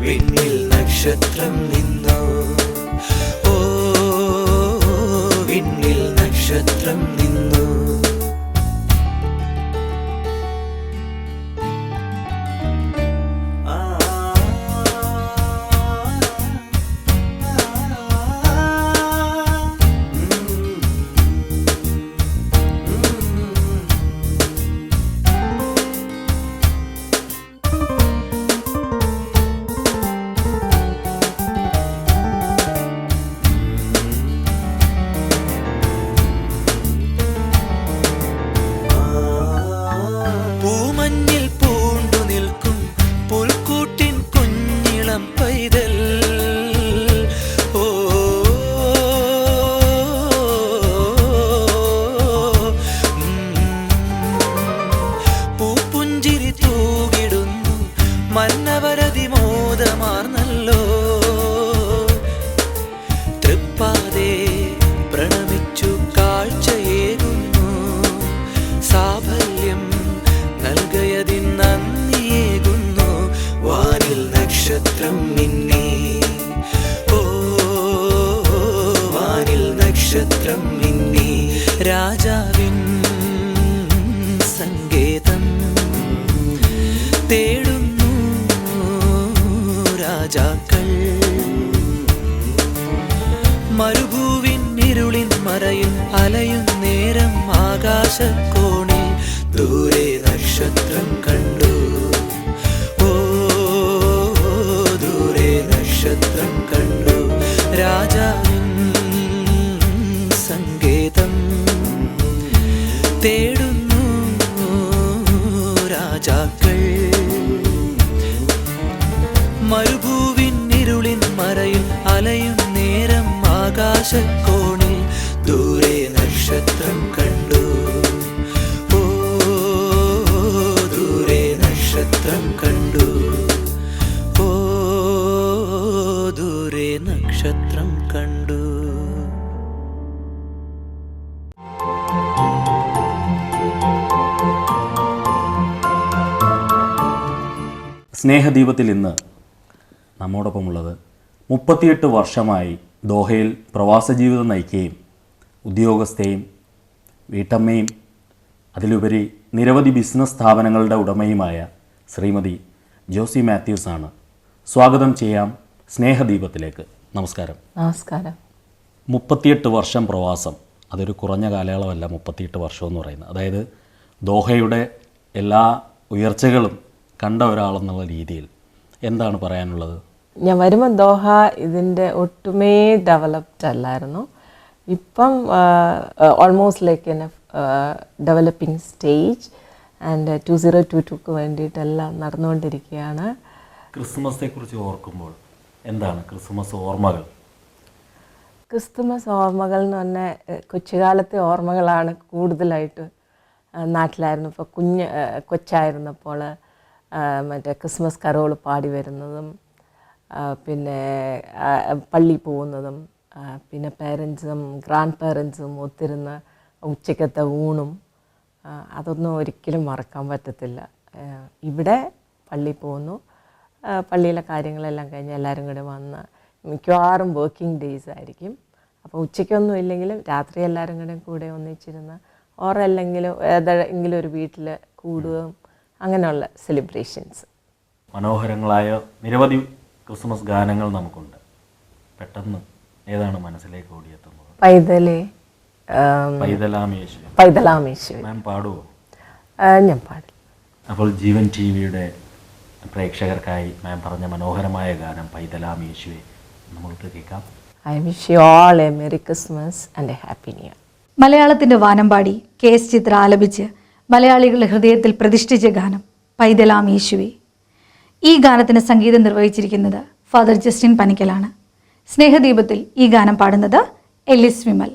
വിണ്ണിൽ നക്ഷത്രം നിന്നു. ഓ രാജാക്കൾ മരുഭൂവിൻ ഇരുളിൻ മറയിൽ അലയും നേരം ആകാശക്കോണിൽ ദൂരെ നക്ഷത്രം കണ്ടു. ഓ ദൂരെ നക്ഷത്രം കണ്ടു. രാജാവിൻ സങ്കേതം തേടുന്നു രാജാക്കൾ. മരുഭൂവിൻ ഇരുളിൻ മറയിൽ അലയും നേരം ആകാശക്കോണിൽ ദൂരെ നക്ഷത്രം കണ്ടു. ഓ ദൂരെ നക്ഷത്രം കണ്ടു. ഓ ദൂരെ നക്ഷത്രം കണ്ടു. സ്നേഹദീപത്തിൽ ഇന്ന് നമ്മോടൊപ്പമുള്ളത് 38 വർഷമായി ദോഹയിൽ പ്രവാസ ജീവിതം നയിക്കുകയും ഉദ്യോഗസ്ഥയും വീട്ടമ്മയും അതിലുപരി നിരവധി ബിസിനസ് സ്ഥാപനങ്ങളുടെ ഉടമയുമായ ശ്രീമതി ജോസി മാത്യൂസ് ആണ്. സ്വാഗതം ചെയ്യാം സ്നേഹദീപത്തിലേക്ക്. നമസ്കാരം. നമസ്കാരം. 38 വർഷം പ്രവാസം, അതൊരു കുറഞ്ഞ കാലയളവല്ല 38 വർഷം എന്ന് പറയുന്നത്. അതായത് ദോഹയുടെ എല്ലാ ഉയർച്ചകളും കണ്ട ഒരാളെന്നുള്ള രീതിയിൽ എന്താണ് പറയാനുള്ളത്? ഞാൻ വരുമ്പോൾ ദോഹ ഇതിൻ്റെ ഒട്ടുമേ ഡെവലപ്ഡ് അല്ലായിരുന്നു. ഇപ്പം almost like an developing stage and 2022 വേണ്ടിയിട്ടെല്ലാം നടന്നുകൊണ്ടിരിക്കുകയാണ്. ക്രിസ്മസിനെക്കുറിച്ച് ഓർക്കുമ്പോൾ എന്താണ് ക്രിസ്മസ് ഓർമ്മകൾ? ക്രിസ്തുമസ് ഓർമ്മകൾ എന്ന് പറഞ്ഞാൽ കൊച്ചുകാലത്തെ ഓർമ്മകളാണ് കൂടുതലായിട്ട്. നാട്ടിലായിരുന്നു ഇപ്പോൾ കൊച്ചായിരുന്നപ്പോൾ മറ്റേ ക്രിസ്മസ് കരോൾ പാടി വരുന്നതും പിന്നെ പള്ളി പോകുന്നതും പിന്നെ പേരൻസും ഗ്രാൻഡ് പേരൻസും ഒത്തിരുന്ന് ഉച്ചക്കത്തെ ഊണും അതൊന്നും ഒരിക്കലും മറക്കാൻ പറ്റത്തില്ല. ഇവിടെ പള്ളി പോകുന്നു, പള്ളിയിലെ കാര്യങ്ങളെല്ലാം കഴിഞ്ഞ് എല്ലാവരും കൂടെ വന്ന് മിക്കവാറും വർക്കിംഗ് ഡേയ്സ് ആയിരിക്കും. അപ്പോൾ ഉച്ചയ്ക്കൊന്നും ഇല്ലെങ്കിലും രാത്രി എല്ലാവരും കൂടെ ഒന്നിച്ചിരുന്ന് ഓറല്ലെങ്കിലും ഏതെങ്കിലും ഒരു വീട്ടിൽ കൂടുകയും അങ്ങനെയുള്ള സെലിബ്രേഷൻസ്. മനോഹരങ്ങളായ നിരവധി ക്രിസ്മസ് ഗാനങ്ങൾ നമുക്കുണ്ട്. പെട്ടെന്ന് ഏതാണ് മനസ്സിലേക്ക് ഓടിയെത്തുന്നത്? പൈതലാമേശ്വരി. മാം പാടുമോ? ഞാൻ പാടും. അപ്പോൾ ജീവൻ ടി വിയുടെ പ്രേക്ഷകർക്കായി മാം പറഞ്ഞ മനോഹരമായ ഗാനം പൈതലാമേശ്വരി നമ്മൾക്ക് കേൾക്കാം. I wish you all a Merry Christmas and a Happy New Year. മലയാളത്തിൻ്റെ വാനമ്പാടി KS ചിത്ര ആലപിച്ച് മലയാളികളുടെ ഹൃദയത്തിൽ പ്രതിഷ്ഠിച്ച ഗാനം പൈതലാം യേശുവേ. ഈ ഗാനത്തിന് സംഗീതം നിർവഹിച്ചിരിക്കുന്നത് ഫാദർ ജസ്റ്റിൻ പനിക്കലാണ്. സ്നേഹദീപത്തിൽ ഈ ഗാനം പാടുന്നത് എലിസ് വിമൽ.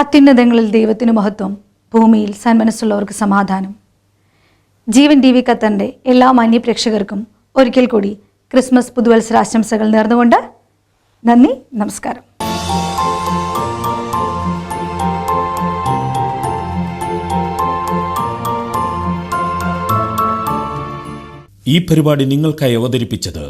അത്യുന്നതങ്ങളിൽ ദൈവത്തിന് മഹത്വം, ഭൂമിയിൽ സന്മനസ്സുള്ളവർക്ക് സമാധാനം. ജീവൻ TV ഖത്തറിൻ്റെ എല്ലാ മാന്യ പ്രേക്ഷകർക്കും ഒരിക്കൽ കൂടി ക്രിസ്മസ് പുതുവത്സരാശംസകൾ നേർന്നുകൊണ്ട് നന്ദി, നമസ്കാരം. ഈ പരിപാടി നിങ്ങൾക്കായി അവതരിപ്പിച്ചത്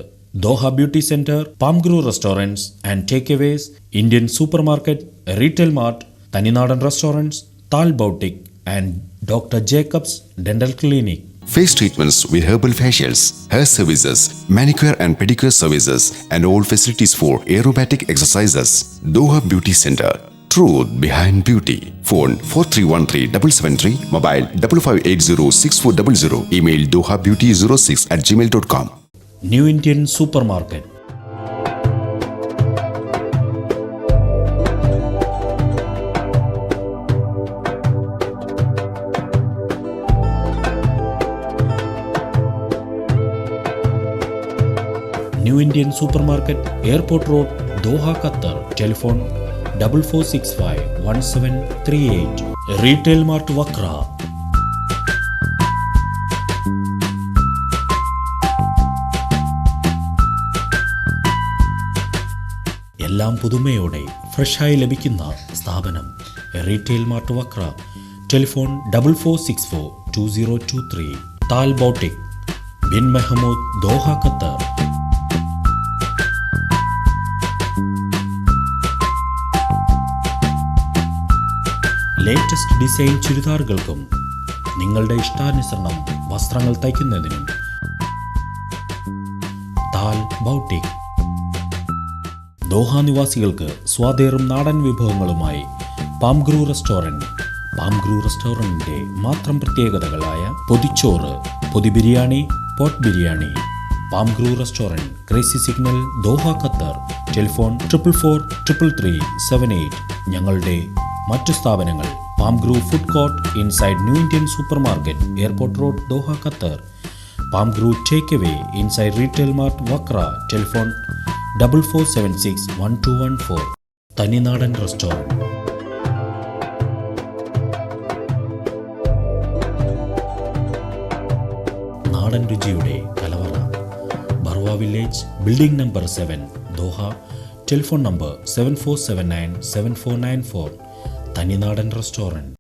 Doha beauty centre, Palm Grove restaurants and take aways, Indian supermarket, retail mart, Thaninadan restaurants, Thal boutique and doctor Jacobs dental clinic. Face treatments with herbal facials, hair services, manicure and pedicure services, and all facilities for aerobatic exercises. Doha Beauty Center. Truth behind beauty. Phone 4313-773. Mobile 5580-6400. Email dohabeauty06@gmail.com. New Indian supermarket. New Indian supermarket, airport road, Doha, Qatar. Telephone 44651738. Retail mart, Wakra. എല്ലാം പുതുമയോടെ ഫ്രഷായി ലഭിക്കുന്ന സ്ഥാപനം retail mart, Wakra. Telephone 44642023. Thal boutique, bin Mehmood, Doha, Qatar. Latest design ചുരിദാറുകൾക്കും നിങ്ങളുടെ ഇഷ്ടാനുസരണം വസ്ത്രങ്ങൾ തയ്ക്കുന്നതിനും താൽ ബൗട്ടിക്. Doha നിവാസികൾക്ക് സ്വാദേറും നാടൻ വിഭവങ്ങളുമായി പാംഗ്രൂ റെസ്റ്റോറൻറ്റ്. പാംഗ്രൂ റെസ്റ്റോറൻറ്റിൻ്റെ മാത്രം പ്രത്യേകതകളായ പൊതിച്ചോറ്, പൊതി biryani, pot biryani. Palm Grove restaurant, crazy signal, Doha, Qatar. Telephone 443338. ഞങ്ങളുടെ മറ്റു സ്ഥാപനങ്ങൾ: Palm Grove food court inside new Indian supermarket, airport road, Doha, Qatar. Palm Grove take away inside retail mart, Wakra. Telephone 44761214. Thaninadan restaurant. നാടൻ രുചിയുടെ കലവറ, Barwa village, building number 7, Doha. Telephone number 74797494. Thaninadan restaurant.